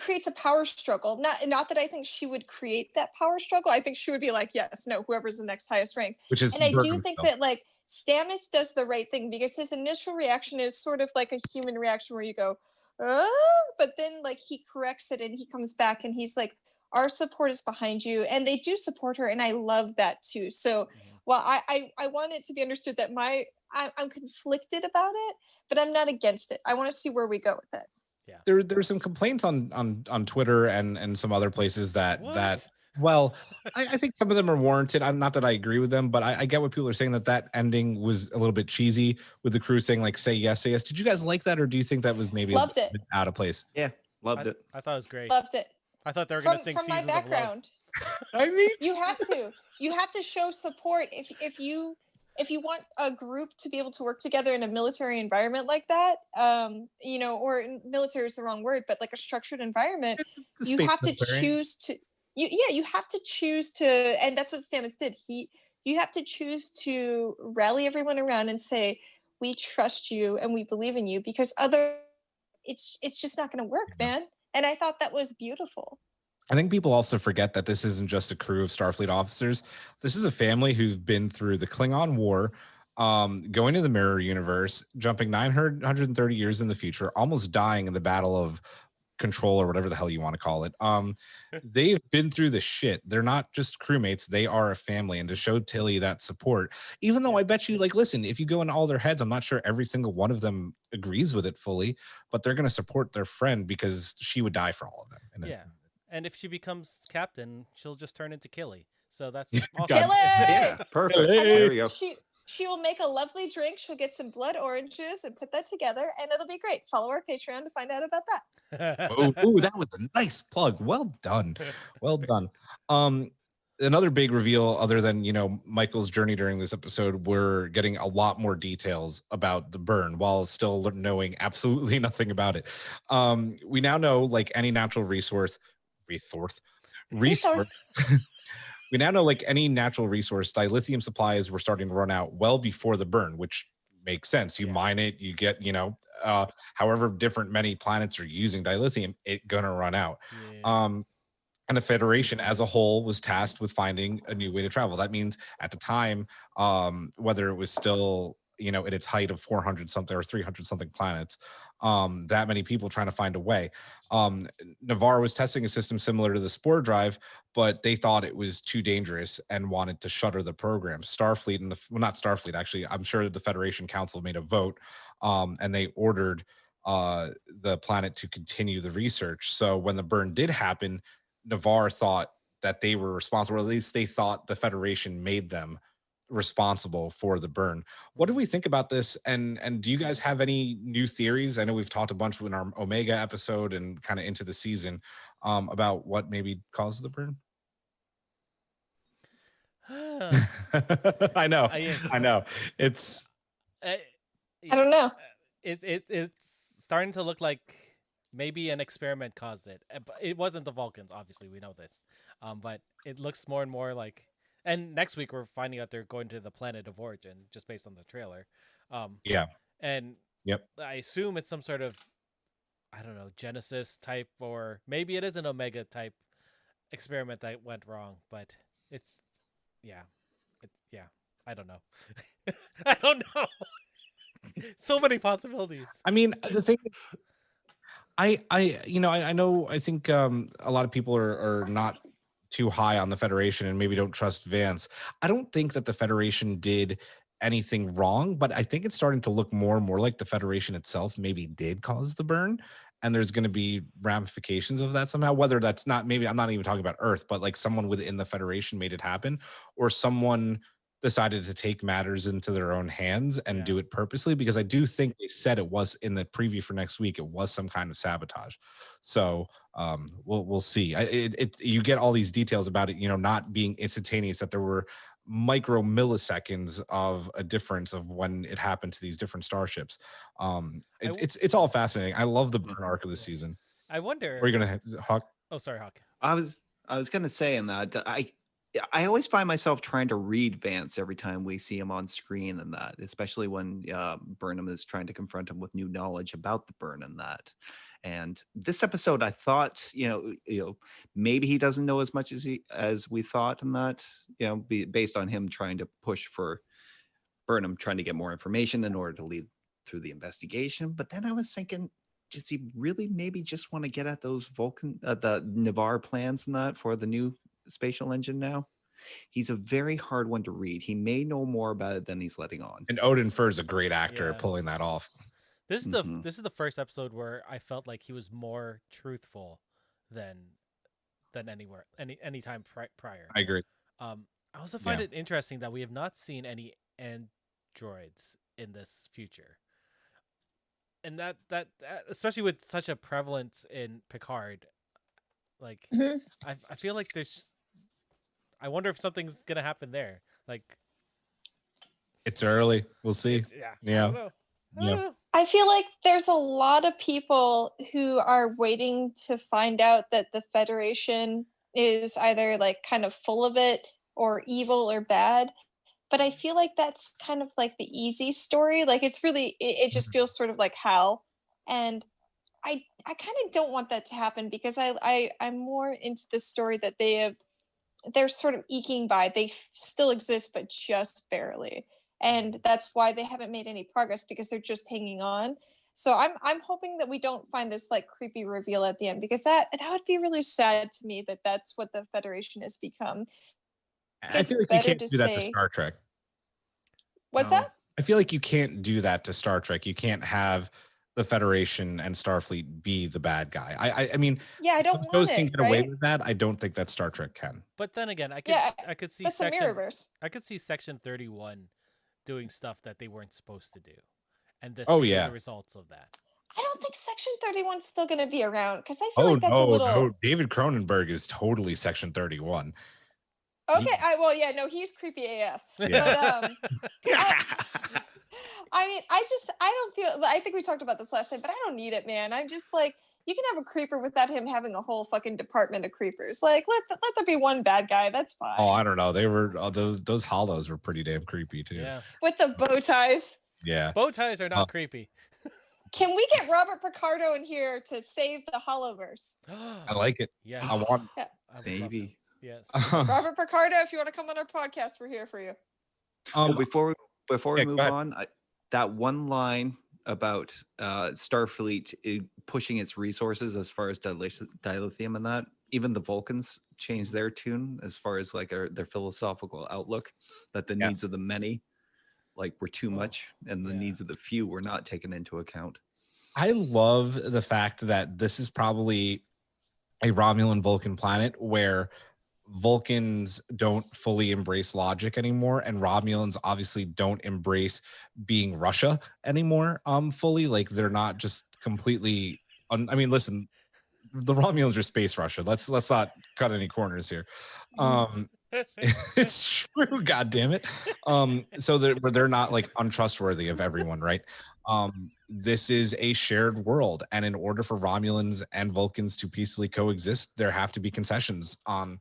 creates a power struggle. Not that I think she would create that power struggle. I think she would be like, yes, no, whoever's the next highest rank. Which is, and I do think that like Stamets does the right thing because his initial reaction is sort of like a human reaction where you go, but then like he corrects it and he comes back and he's like, our support is behind you, and they do support her, and I love that too. So while I want it to be understood that I'm conflicted about it, but I'm not against it. I want to see where we go with it. Yeah, there's some complaints on Twitter and some other places that well, I think some of them are warranted. I'm not that I agree with them, but I get what people are saying, that ending was a little bit cheesy with the crew saying like, say yes, say yes. Did you guys like that, or do you think that was maybe Loved a it. bit out of place? Yeah, loved it. I thought it was great. Loved it. I thought they were going to sing from my Seasons of Love. background. I mean, you have to show support if you want a group to be able to work together in a military environment like that, or military is the wrong word, but like a structured environment, you have to choose to you have to choose to, and that's what Stamets did. You have to choose to rally everyone around and say, we trust you and we believe in you, because it's just not going to work, man. And I thought that was beautiful. I think people also forget that this isn't just a crew of Starfleet officers. This is a family who've been through the Klingon War, going to the Mirror Universe, jumping 930 years in the future, almost dying in the Battle of Control, or whatever the hell you want to call it. They've been through the shit. They're not just crewmates. They are a family. And to show Tilly that support, even though I bet you, like, listen, if you go in all their heads, I'm not sure every single one of them agrees with it fully, but they're going to support their friend because she would die for all of them. Yeah. And if she becomes captain, she'll just turn into Killy. So that's Killy! Yeah, perfect. There we go. She will make a lovely drink. She'll get some blood oranges and put that together, and it'll be great. Follow our Patreon to find out about that. Oh, that was a nice plug. Well done. Well done. Another big reveal, other than, Michael's journey during this episode, we're getting a lot more details about the burn while still knowing absolutely nothing about it. We now know, like any natural resource. We now know, like any natural resource, dilithium supplies were starting to run out well before the burn, which makes sense. You mine it, you get, however different many planets are using dilithium, it's gonna run out. And the Federation as a whole was tasked with finding a new way to travel. That means at the time, whether it was still, at its height of 400 something or 300 something planets, that many people trying to find a way. Navarre was testing a system similar to the Spore Drive, but they thought it was too dangerous and wanted to shutter the program. Starfleet not Starfleet, actually, I'm sure the Federation Council made a vote, and they ordered the planet to continue the research. So when the burn did happen, Navarre thought that they were responsible, or at least they thought the Federation made them responsible for the burn. What do we think about this? And do you guys have any new theories? I know we've talked a bunch in our Omega episode and kind of into the season about what maybe caused the burn. I know. It's I don't know. It's starting to look like maybe an experiment caused it. It wasn't the Vulcans, obviously, we know this. But it looks more and more like, and next week we're finding out they're going to the planet of origin just based on the trailer. And I assume it's some sort of, I don't know, Genesis type, or maybe it is an Omega type experiment that went wrong, but it's I don't know. I don't know. So many possibilities. I mean, the thing, I know, I think a lot of people are not too high on the Federation and maybe don't trust Vance. I don't think that the Federation did anything wrong, but I think it's starting to look more and more like the Federation itself maybe did cause the burn, and there's going to be ramifications of that somehow, whether that's not, maybe I'm not even talking about Earth, but like someone within the Federation made it happen, or someone decided to take matters into their own hands and do it purposely, because I do think they said it was in the preview for next week, it was some kind of sabotage. So we'll see. You get all these details about it, not being instantaneous, that there were micro milliseconds of a difference of when it happened to these different starships. It's all fascinating. I love the burn arc of the season. I wonder. Are you gonna Hawk? Oh, sorry, Hawk. I was gonna say in that I always find myself trying to read Vance every time we see him on screen, and that, especially when Burnham is trying to confront him with new knowledge about the burn and that. And this episode, I thought, maybe he doesn't know as much as we thought, and that, based on him trying to push for Burnham, trying to get more information in order to lead through the investigation. But then I was thinking, does he really maybe just want to get at those Vulcan, the Navarre plans and that for the new spatial engine now? He's a very hard one to read. He may know more about it than he's letting on. And Odin Fur's a great actor Yeah. pulling that off. This is Mhm. the first episode where I felt like he was more truthful than any time prior. I agree. I also find Yeah. it interesting that we have not seen any androids in this future, and that especially with such a prevalence in Picard, like Mhm. I feel like there's. I wonder if something's gonna happen there. Like, It's early. We'll see. yeah, Yeah. I don't know. I don't Yeah. know. I feel like there's a lot of people who are waiting to find out that the Federation is either like kind of full of it or evil or bad. But I feel like that's kind of like the easy story. Like it's really, it just feels sort of like hell. And I kind of don't want that to happen because I'm more into the story that they're sort of eking by. They still exist, but just barely. And that's why they haven't made any progress because they're just hanging on. So I'm hoping that we don't find this like creepy reveal at the end because that would be really sad to me that that's what the Federation has become. I It's feel like you better can't to do that to say- Star Trek. What's No. that? I feel like you can't do that to Star Trek. You can't have the Federation and Starfleet be the bad guy. I mean, Yeah, I don't some want shows can it. get away Right? with that. I don't think that Star Trek can. But then again, I Yeah, could see That's the Mirrorverse. I could see Section 31 doing stuff that they weren't supposed to do, and this Oh, could be yeah. the results of that. I don't think Section 31's still going to be around because I feel like that's a little. no. David Cronenberg is totally Section 31. Okay, he's creepy AF. Yeah. But I mean, I don't feel. I think we talked about this last time, but I don't need it, man. I'm just like, you can have a creeper without him having a whole fucking department of creepers. Like, let there be one bad guy. That's fine. Oh, I don't know. They were those hollows were pretty damn creepy too. Yeah, With the bow ties. Yeah. bow ties are not creepy. Can we get Robert Picardo in here to save the Holoverse? I like it. Yes, I want. I would love that. Maybe. Yes. Robert Picardo, if you want to come on our podcast, we're here for you. Oh, before we yeah, move go ahead. on, that one line about Starfleet pushing its resources as far as dilithium and that, even the Vulcans changed their tune as far as like their philosophical outlook, that the Yes. needs of the many like were too much and the yeah. needs of the few were not taken into account. I love the fact that this is probably a Romulan Vulcan planet where Vulcans don't fully embrace logic anymore, and Romulans obviously don't embrace being Russia anymore fully. Like they're not just completely I mean, listen, the Romulans are space Russia. Let's not cut any corners here. It's true, god damn it. So they're not like untrustworthy of everyone, right? This is a shared world, and in order for Romulans and Vulcans to peacefully coexist, there have to be concessions on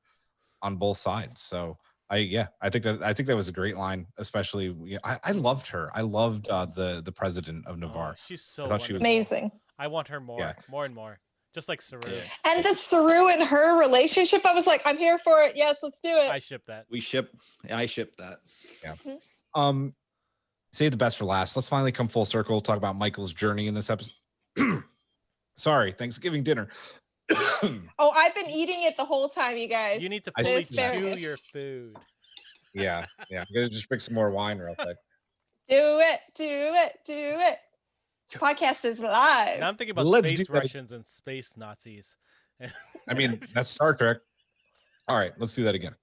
both sides. So I think that was a great line, especially I loved her. I loved the president of Navarre. Oh, she's so I thought she was wonderful. Amazing. I want her more, Yeah. more and more. Just like Saru. And the Saru and her relationship, I was like, I'm here for it. Yes, let's do it. I ship that. I ship that. Save the best for last. Let's finally come full circle, talk about Michael's journey in this episode. Sorry, Thanksgiving dinner. Oh, I've been eating it the whole time, you guys. You need to I fully see chew that. your food. Yeah. I'm gonna just drink some more wine real quick. Do it. This podcast is live. Now I'm thinking about Let's space do that. Russians and space Nazis. I mean, that's Star Trek. All right, let's do that again.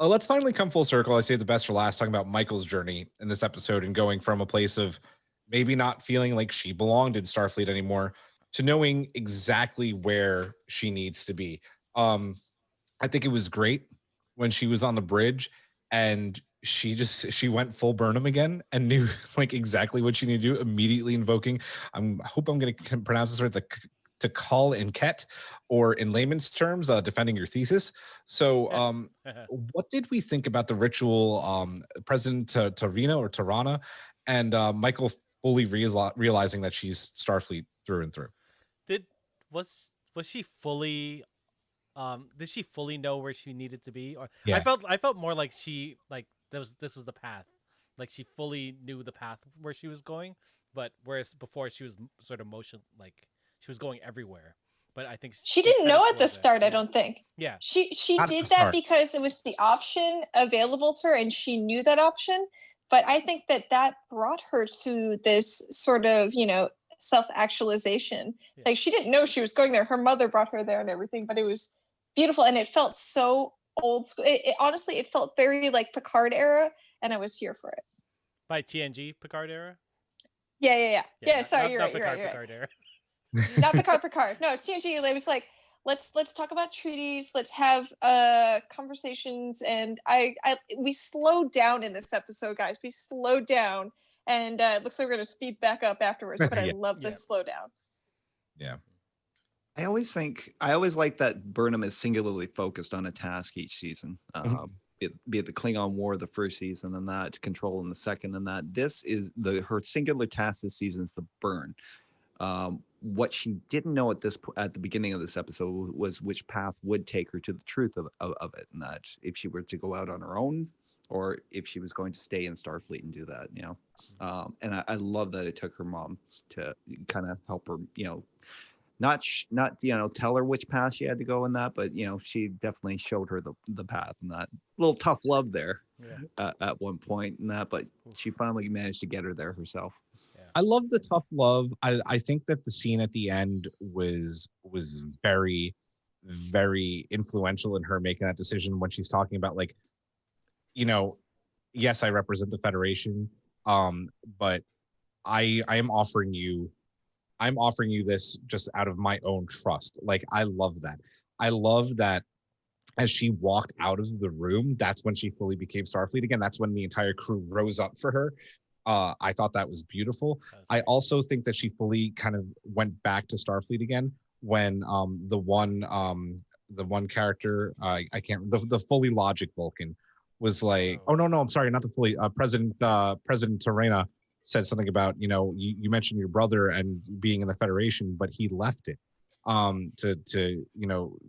Let's finally come full circle. I saved the best for last, talking about Michael's journey in this episode and going from a place of maybe not feeling like she belonged in Starfleet anymore to knowing exactly where she needs to be. I think it was great when she was on the bridge and she went full Burnham again and knew like exactly what she needed to do, immediately invoking. I hope I'm going to pronounce this right. To call in Ket, or in layman's terms, defending your thesis. So what did we think about the ritual, President Tirana and Michael fully realizing that she's Starfleet through and through? Was she fully did she fully know where she needed to be? Or Yeah. I felt more like this was the path. Like she fully knew the path where she was going, but whereas before she was sort of she was going everywhere. But I think She she's didn't headed know at the towards it. start, I Yeah. don't think. Yeah. She Not at did the that start. because it was the option available to her and she knew that option. But I think that brought her to this sort of, self-actualization. Yeah. Like she didn't know she was going there. Her mother brought her there and everything, but it was beautiful and it felt so old school. It honestly, it felt very like Picard era, and I was here for it. By TNG Picard era? Yeah. Sorry, you're right. Picard, You're right. Picard era. Not Picard. No, TNG. It was like, let's talk about treaties. Let's have conversations. And we slowed down in this episode, guys. We slowed down, and it looks like we're gonna speed back up afterwards. But I Yeah. love this slowdown. Yeah. I always like that Burnham is singularly focused on a task each season. Be it the Klingon War the first season, and that Control in the second, and that this is her singular task this season is the burn. What she didn't know at the beginning of this episode was which path would take her to the truth of it, and that if she were to go out on her own, or if she was going to stay in Starfleet and do that, And I love that it took her mom to kind of help her, not tell her which path she had to go in that, but she definitely showed her the path, and that little tough love there at one point, and that, but she finally managed to get her there herself. I love the tough love. I think that the scene at the end was very, very influential in her making that decision when she's talking about, like, yes, I represent the Federation, but I'm offering you this just out of my own trust. Like, I love that. I love that as she walked out of the room, that's when she fully became Starfleet again. That's when the entire crew rose up for her. I thought that was beautiful. I also think that she fully kind of went back to Starfleet again when the one character, I can't, the fully logic Vulcan was like, oh no, I'm sorry, not the fully President Terena said something about, you mentioned your brother and being in the Federation, but he left it to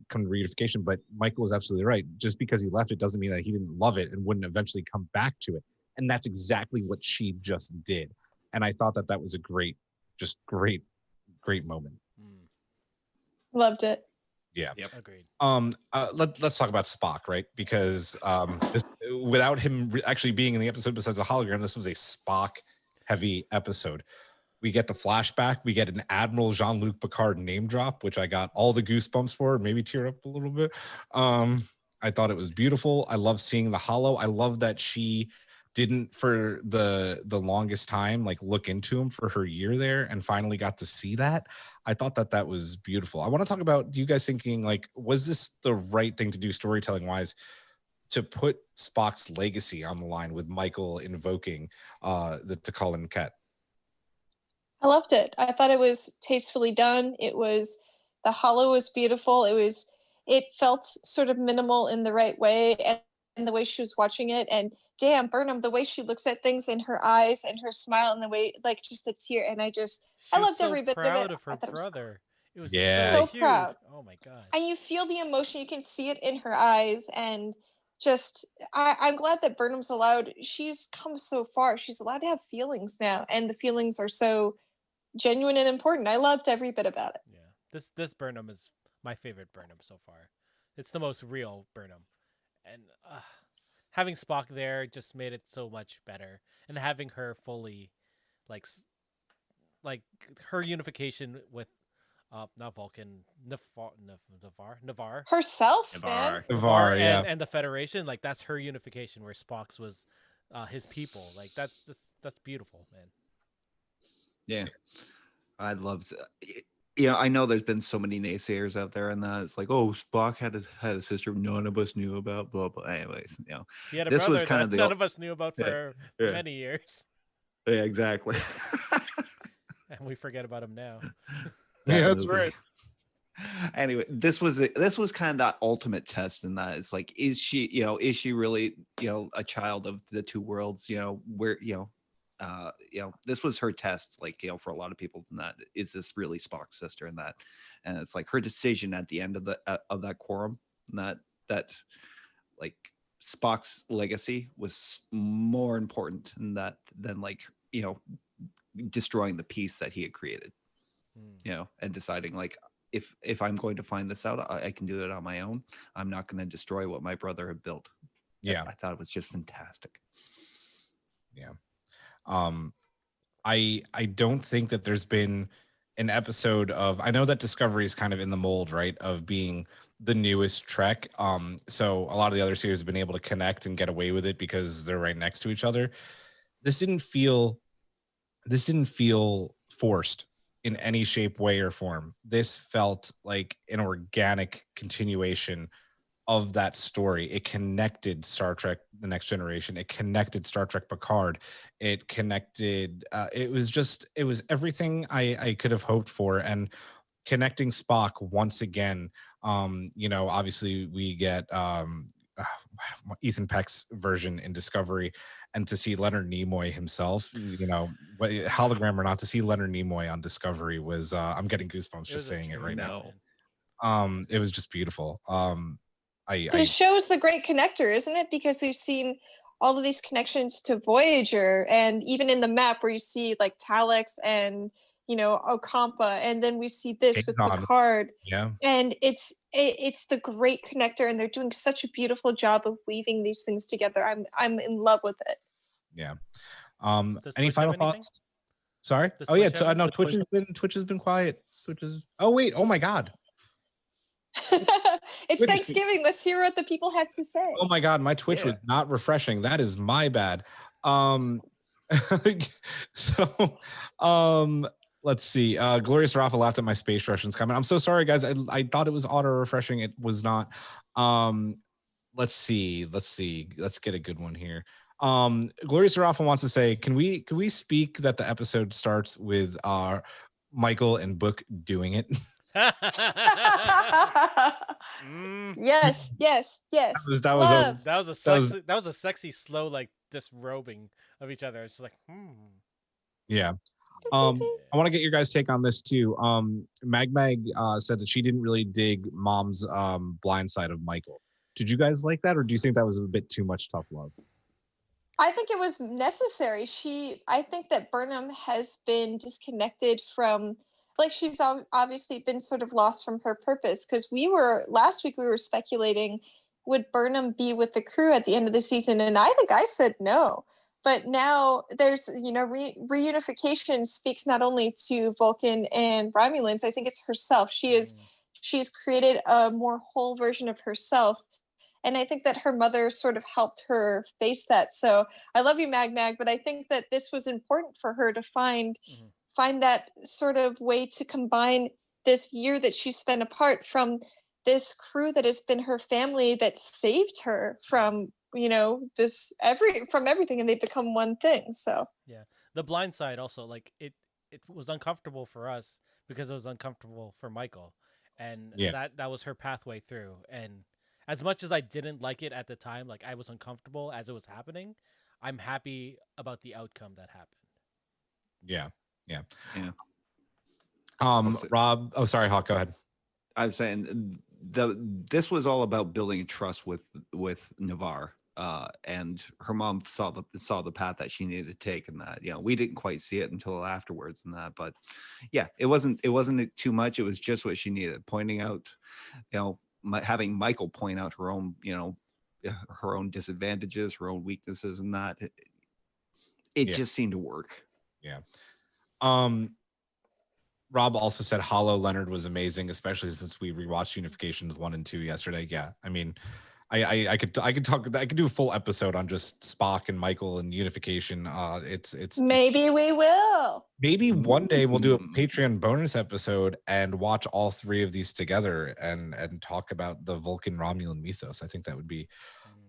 come to reunification. But Michael was absolutely right. Just because he left it doesn't mean that he didn't love it and wouldn't eventually come back to it. And that's exactly what she just did. And I thought that was a great moment. Loved it. Yeah. Yep. Agreed. Let's talk about Spock, right? Because without him actually being in the episode besides a hologram, this was a Spock heavy episode. We get the flashback. We get an Admiral Jean-Luc Picard name drop, which I got all the goosebumps for, maybe teared up a little bit. I thought it was beautiful. I love seeing the holo. I love that she didn't for the longest time like look into him for her year there, and finally got to see that. I thought that was beautiful. I want to talk about you guys thinking, like, was this the right thing to do storytelling wise to put Spock's legacy on the line with Michael invoking the T'Kalen Ket? I loved it. I thought it was tastefully done. The holo was beautiful. It felt sort of minimal in the right way, and the way she was watching it, and damn, Burnham, the way she looks at things in her eyes and her smile and the way, like, just a tear, and I loved so every bit of it. proud of her brother. It was so huge. proud. Oh my god! And you feel the emotion. You can see it in her eyes, and I'm glad that Burnham's allowed. She's come so far. She's allowed to have feelings now, and the feelings are so genuine and important. I loved every bit about it. Yeah, this Burnham is my favorite Burnham so far. It's the most real Burnham, and having Spock there just made it so much better. And having her fully, like her unification with, not Vulcan, Navarre herself, man. Navarre, yeah, and the Federation. Like, that's her unification, where Spock's was his people. Like, that's beautiful, man. Yeah, I'd love to. I know there's been so many naysayers out there, and that it's like, oh, Spock had a sister none of us knew about, blah blah. Anyways, he had a this brother was kind that of none of us knew about for many years. Yeah, exactly. And we forget about him now. Yeah, that's right. Anyway, this was kind of that ultimate test, in that it's like, is she really a child of the two worlds? Where this was her test, like, for a lot of people, and that is this really Spock's sister, and it's like her decision at the end of that quorum, and that like Spock's legacy was more important than like destroying the peace that he had created. And deciding like if I'm going to find this out, I can do it on my own. I'm not going to destroy what my brother had built. Yeah. I thought it was just fantastic. Yeah. I don't think that there's been an episode of, I know that Discovery is kind of in the mold, right, of being the newest Trek. So a lot of the other series have been able to connect and get away with it because they're right next to each other. This didn't feel forced in any shape, way, or form. This felt like an organic continuation of that story. It connected Star Trek The Next Generation. It connected Star Trek Picard. It connected it was everything I could have hoped for. And connecting Spock once again, obviously we get Ethan Peck's version in Discovery, and to see Leonard Nimoy himself, hologram or not, to see Leonard Nimoy on Discovery was I'm getting goosebumps just saying it right now. It was just beautiful. The show is the great connector, isn't it? Because we've seen all of these connections to Voyager, and even in the map where you see like Talix and Ocampa, and then we see this with Picard. Yeah, and it's the great connector, and they're doing such a beautiful job of weaving these things together. I'm in love with it. Yeah. Any final thoughts? Sorry. No. Twitch has been quiet. Oh wait. Oh my God. It's Thanksgiving. Let's hear what the people have to say. Oh my God, my Twitch was not refreshing. That is my bad. Let's see. Glorious Rafa laughed at my space Russians comment. I'm so sorry, guys. I thought it was auto refreshing. It was not. Let's see. Let's get a good one here. Glorious Rafa wants to say, can we speak that the episode starts with Michael and Book doing it? Yes. That was a sexy slow like disrobing of each other. It's like yeah. I want to get your guys' take on this too. Mag said that she didn't really dig Mom's blind side of Michael. Did you guys like that, or do you think that was a bit too much tough love? I think it was necessary. I think that Burnham has been disconnected from, like, she's obviously been sort of lost from her purpose, because last week we were speculating, would Burnham be with the crew at the end of the season? And I think I said no. But now there's, reunification speaks not only to Vulcan and Romulans. I think it's herself. She's created a more whole version of herself. And I think that her mother sort of helped her face that. So I love you, Mag, but I think that this was important for her to find that sort of way to combine this year that she spent apart from this crew that has been her family, that saved her from from everything, and they become one thing. So yeah, the blind side also, like it was uncomfortable for us because it was uncomfortable for Michael, and that was her pathway through. And as much as I didn't like it at the time, like I was uncomfortable as it was happening, I'm happy about the outcome that happened. Yeah. Rob, oh sorry, Hawk, go ahead. I was saying this was all about building trust with Navarre, and her mom saw the path that she needed to take, and that we didn't quite see it until afterwards, and that, but yeah, it wasn't too much. It was just what she needed, pointing out, having Michael point out her own her own disadvantages, her own weaknesses, and that it just seemed to work. Yeah. Rob also said Hollow Leonard was amazing, especially since we rewatched Unifications 1 and 2 yesterday. Yeah, I mean, I could do a full episode on just Spock and Michael and Unification. It's maybe we will. Maybe one day we'll do a Patreon bonus episode and watch all three of these together and talk about the Vulcan Romulan mythos. I think that would be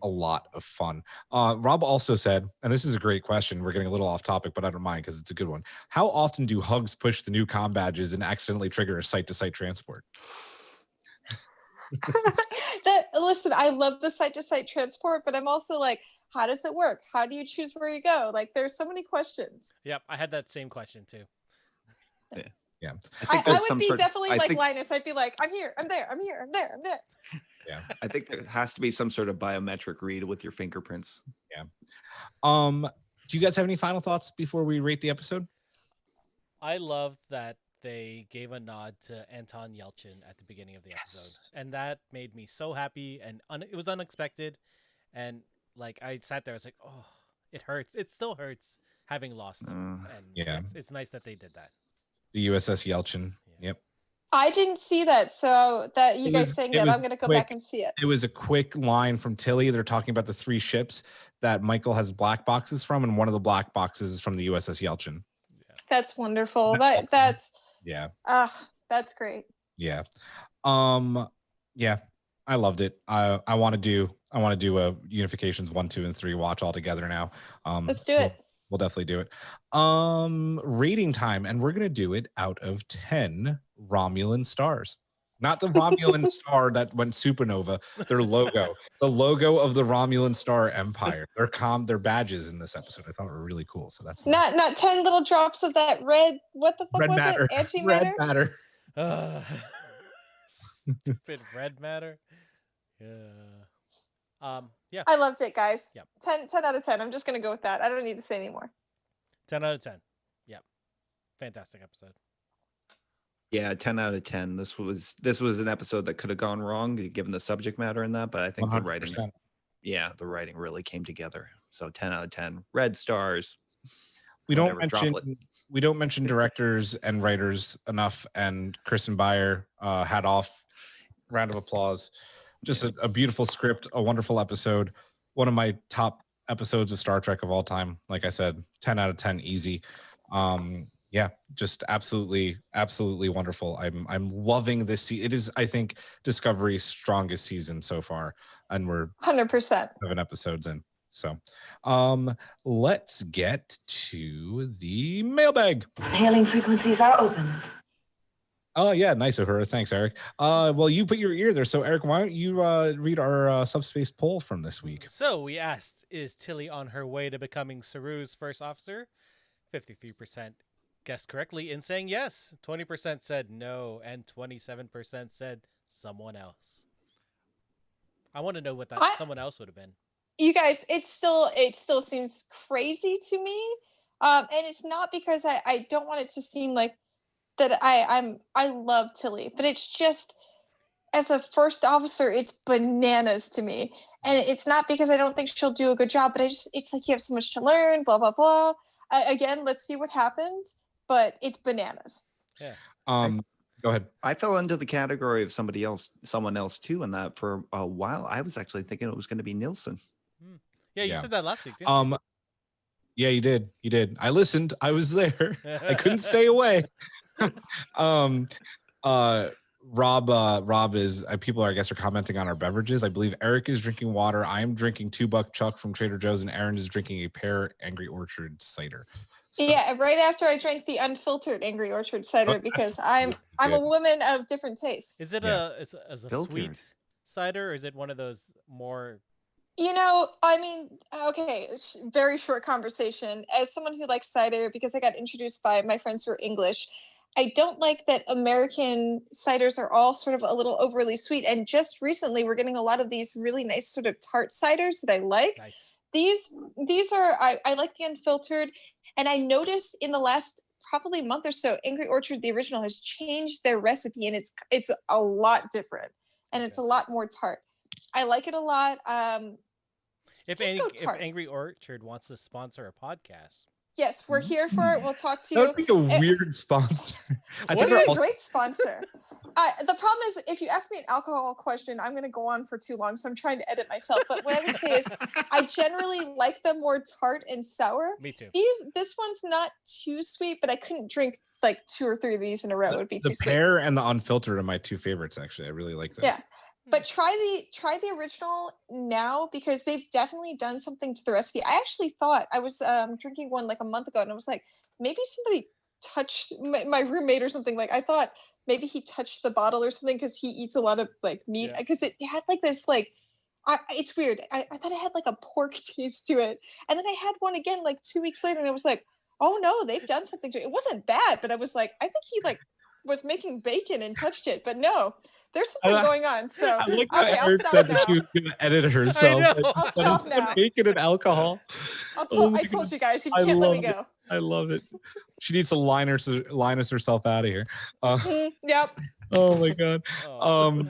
a lot of fun. Rob also said, and this is a great question, we're getting a little off topic, but I don't mind because it's a good one. How often do hugs push the new comm badges and accidentally trigger a site-to-site transport? Listen, I love the site-to-site transport, but I'm also like, how does it work? How do you choose where you go? Like, there's so many questions. Yep, I had that same question too. Yeah. I would be definitely like Linus. I'd be like, I'm here, I'm there, I'm here, I'm there, I'm there. Yeah. I think there has to be some sort of biometric read with your fingerprints. Yeah. Do you guys have any final thoughts before we rate the episode? I love that they gave a nod to Anton Yelchin at the beginning of the episode, Yes. and that made me so happy. And it was unexpected, and like I sat there, I was like, oh, it hurts. It still hurts having lost him, and Yeah. it's nice that they did that. The USS Yelchin. Yeah. Yep. I didn't see that, so that you It guys was- saying it that, was I'm gonna go quick. back and see it. It was a quick line from Tilly. They're talking about the 3 ships that Michael has black boxes from, and one of the black boxes is from the USS Yelchin. That's wonderful. That's Yeah. that's great. Yeah. Yeah. I loved it. I want to do a Unifications 1, 2, and 3 watch all together now. Let's do it. We'll definitely do it. Rating time, and we're gonna do it out of 10 Romulan stars. Not the Romulan star that went supernova, their logo. The logo of the Romulan Star Empire. Their badges in this episode I thought were really cool. So that's Not 10 little drops of that red. What the fuck red was matter. it? Antimatter. Red matter. Stupid red matter. Yeah. Yeah. I loved it, guys. Yep. 10 out of 10. I'm just gonna go with that. I don't need to say anymore. 10 out of 10. Yep. Fantastic episode. Yeah, 10 out of 10. This was an episode that could have gone wrong given the subject matter in that, but I think the writing, 100%. the writing really came together. So 10 out of 10. Red stars. We don't Whatever, mention directors and writers enough, and Kristen Beyer, hat off, round of applause. Just a beautiful script, a wonderful episode, one of my top episodes of Star Trek of all time. Like I said, 10 out of 10 easy. Yeah, just absolutely wonderful. I'm loving this. It is, I think, Discovery's strongest season so far, and we're 100%. 7 episodes in. So, let's get to the mailbag. Hailing frequencies are open. Oh yeah, nice of her. Thanks, Eric. Well, you put your ear there, so Eric, why don't you read our subspace poll from this week? So we asked, is Tilly on her way to becoming Saru's first officer? 53% guessed correctly in saying yes. 20% said no, and 27% said someone else. I want to know what that someone else would have been. You guys, it still seems crazy to me. And it's not because I don't want it to seem like that I love Tilly, but it's just as a first officer, it's bananas to me. And it's not because I don't think she'll do a good job, but it's like you have so much to learn, blah, blah, blah. Again, let's see what happens, but it's bananas. Yeah. Go ahead. I fell into the category of someone else too in that for a while. I was actually thinking it was going to be Nielsen. Yeah, you said that last week, didn't you? Yeah, you did. I listened. I was there. I couldn't stay away. Rob is people are, I guess, are commenting on our beverages. I believe Eric is drinking water. I am drinking $2 Chuck from Trader Joe's, and Aaron is drinking a pear Angry Orchard cider. So, Yeah, right after I drank the unfiltered Angry Orchard cider because I'm a woman of different tastes. Is it as a sweet cider, or is it one of those more? I mean, okay, very short conversation. As someone who likes cider, because I got introduced by my friends who are English, I don't like that American ciders are all sort of a little overly sweet. And just recently, we're getting a lot of these really nice sort of tart ciders that I like. Nice. These are, I like the unfiltered. And I noticed in the last probably month or so, Angry Orchard, the original, has changed their recipe, and it's a lot different, and it's a lot more tart. I like it a lot. If Angry Orchard wants to sponsor a podcast. Yes, we're here for it. We'll talk to you. That would be a weird sponsor. I think they're a great sponsor. The problem is, if you ask me an alcohol question, I'm going to go on for too long, so I'm trying to edit myself. But what I would say is, I generally like them more tart and sour. Me too. This one's not too sweet, but I couldn't drink like 2 or 3 of these in a row. It would be too sweet. The pear and the unfiltered are my 2 favorites, actually. I really like them. Yeah. But try the original now, because they've definitely done something to the recipe. I actually thought I was drinking one like a month ago, and I was like, maybe somebody touched my roommate or something. Like, I thought maybe he touched the bottle or something, because he eats a lot of like meat. Because it had like this like, it's weird. I thought it had like a pork taste to it, and then I had one again like 2 weeks later, and I was like, oh no, they've done something to it. It wasn't bad, but I was like, I think he like was making bacon and touched it, but no. There's something going on. So I like okay, Eric said that she was going to edit herself. I'll stop now. Bacon and alcohol. I told you guys, you can't let me go. I love it. She needs to Linus herself out of here. Yep. Oh my god. Oh.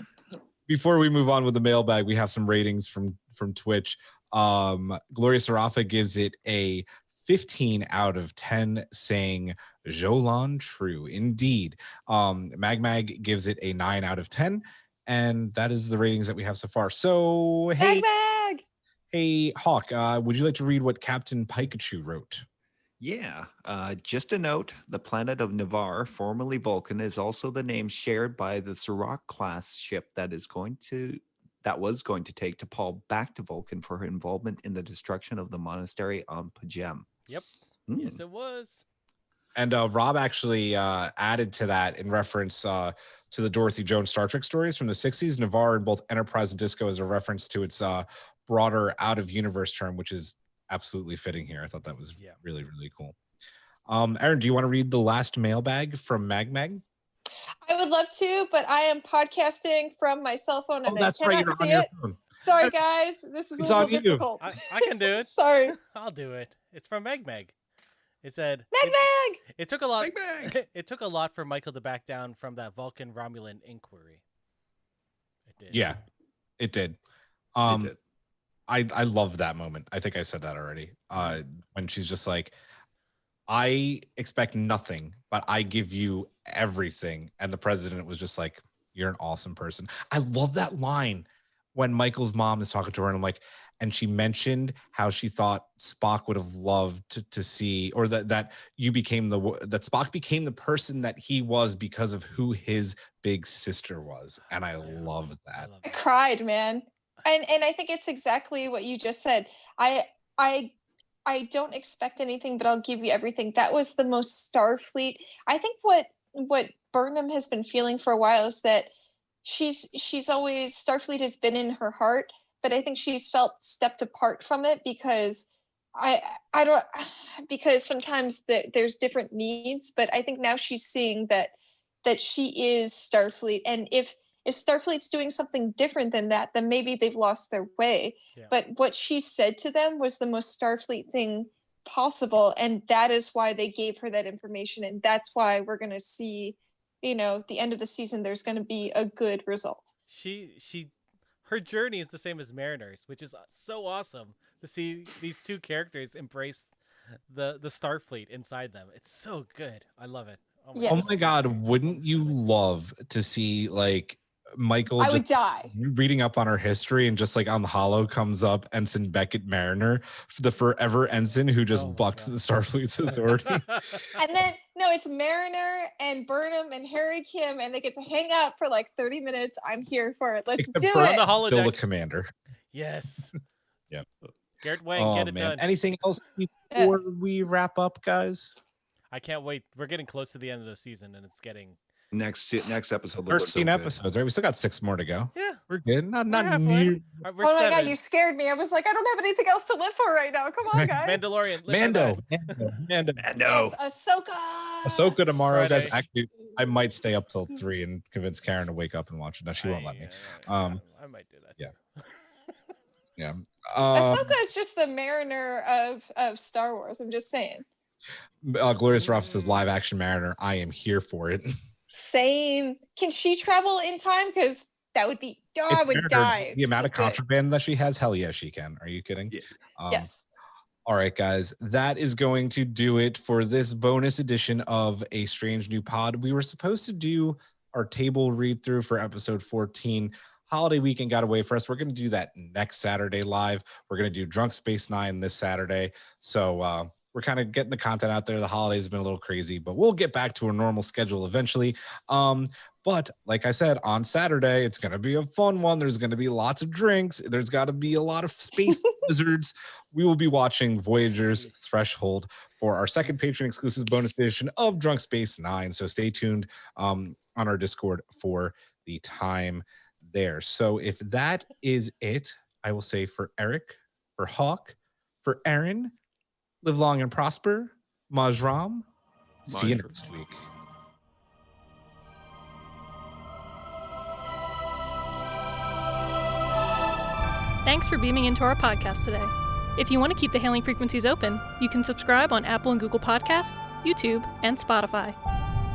Before we move on with the mailbag, we have some ratings from Twitch. Gloria Sarafa gives it a 15 out of 10, saying Jolan true indeed. Mag gives it a 9 out of 10, and that is the ratings that we have so far. So hey Hawk, would you like to read what Captain Pikachu wrote? Yeah, just a note, the planet of Navarre, formerly Vulcan, is also the name shared by the Sirach class ship that was going to take T'Pol back to Vulcan for her involvement in the destruction of the monastery on Pajem. Yep. Yes, it was. And Rob actually added to that in reference to the Dorothy Jones Star Trek stories from the 60s. Navarre in both Enterprise and Disco is a reference to its broader out-of-universe term, which is absolutely fitting here. I thought that was really, really cool. Aaron, do you want to read the last mailbag from Mag? I would love to, but I am podcasting from my cell phone and I cannot see it. Phone. Sorry, guys. This is a little difficult. I can do it. Sorry. I'll do it. It's from Meg. It said Meg. It took a lot. It took a lot for Michael to back down from that Vulcan Romulan inquiry. It did. Yeah, it did. It did. I love that moment. I think I said that already. When she's just like, I expect nothing, but I give you everything. And the president was just like, you're an awesome person. I love that line when Michael's mom is talking to her and I'm like, and she mentioned how she thought Spock would have loved to see, or that you became that Spock became the person that he was because of who his big sister was. And I love that. I cried, man. And I think it's exactly what you just said. I don't expect anything, but I'll give you everything. That was the most Starfleet. I think what Burnham has been feeling for a while is that she's always, Starfleet has been in her heart, but I think she's felt stepped apart from it because because sometimes there's different needs, but I think now she's seeing that she is Starfleet, and if Starfleet's doing something different than that, then maybe they've lost their way. Yeah. But what she said to them was the most Starfleet thing possible. And that is why they gave her that information. And that's why we're going to see, at the end of the season, there's going to be a good result. Her journey is the same as Mariner's, which is so awesome to see these two characters embrace the Starfleet inside them. It's so good. I love it. Oh my God. Wouldn't you love to see Michael I would die reading up on our history and just on the holo comes up Ensign Beckett Mariner, the forever ensign who just bucked the Starfleet's authority. And then it's Mariner and Burnham and Harry Kim, and they get to hang out for 30 minutes. I'm here for it. Let's do it. On the holodeck. Still the commander. Yes. Yep. Garrett Wang, get it done. Anything else before we wrap up, guys? I can't wait. We're getting close to the end of the season, and it's getting next episode. 13 episodes, right? We still got 6 more to go. Yeah, we're good. Not near. Oh my God, you scared me. I was like, I don't have anything else to live for right now. Come on, guys. Mandalorian. Mando. Yes, Ahsoka tomorrow, guys. Actually, I might stay up till 3 and convince Karen to wake up and watch it. No, she won't let me. I might do that. Yeah. Yeah. Ahsoka is just the Mariner of Star Wars. I'm just saying. Glorious Ruff says live action Mariner. I am here for it. Same. Can she travel in time? Because that would be, I would die. The amount of contraband that she has, hell yeah, she can. Are you kidding? Yeah. Yes. All right, guys, that is going to do it for this bonus edition of A Strange New Pod. We were supposed to do our table read through for episode 14. Holiday weekend got away for us. We're going to do that next Saturday live. We're going to do Drunk Space 9 this Saturday. So, we're kind of getting the content out there. The holidays have been a little crazy, but we'll get back to a normal schedule eventually. But like I said, on Saturday, it's going to be a fun one. There's going to be lots of drinks. There's got to be a lot of space wizards. We will be watching Voyager's Threshold for our second Patreon exclusive bonus edition of Drunk Space 9. So stay tuned on our Discord for the time there. So if that is it, I will say for Eric, for Hawk, for Aaron, live long and prosper. Majram. See you next week. Thanks for beaming into our podcast today. If you want to keep the hailing frequencies open, you can subscribe on Apple and Google Podcasts, YouTube, and Spotify.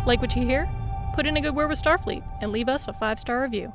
Like what you hear? Put in a good word with Starfleet and leave us a 5-star review.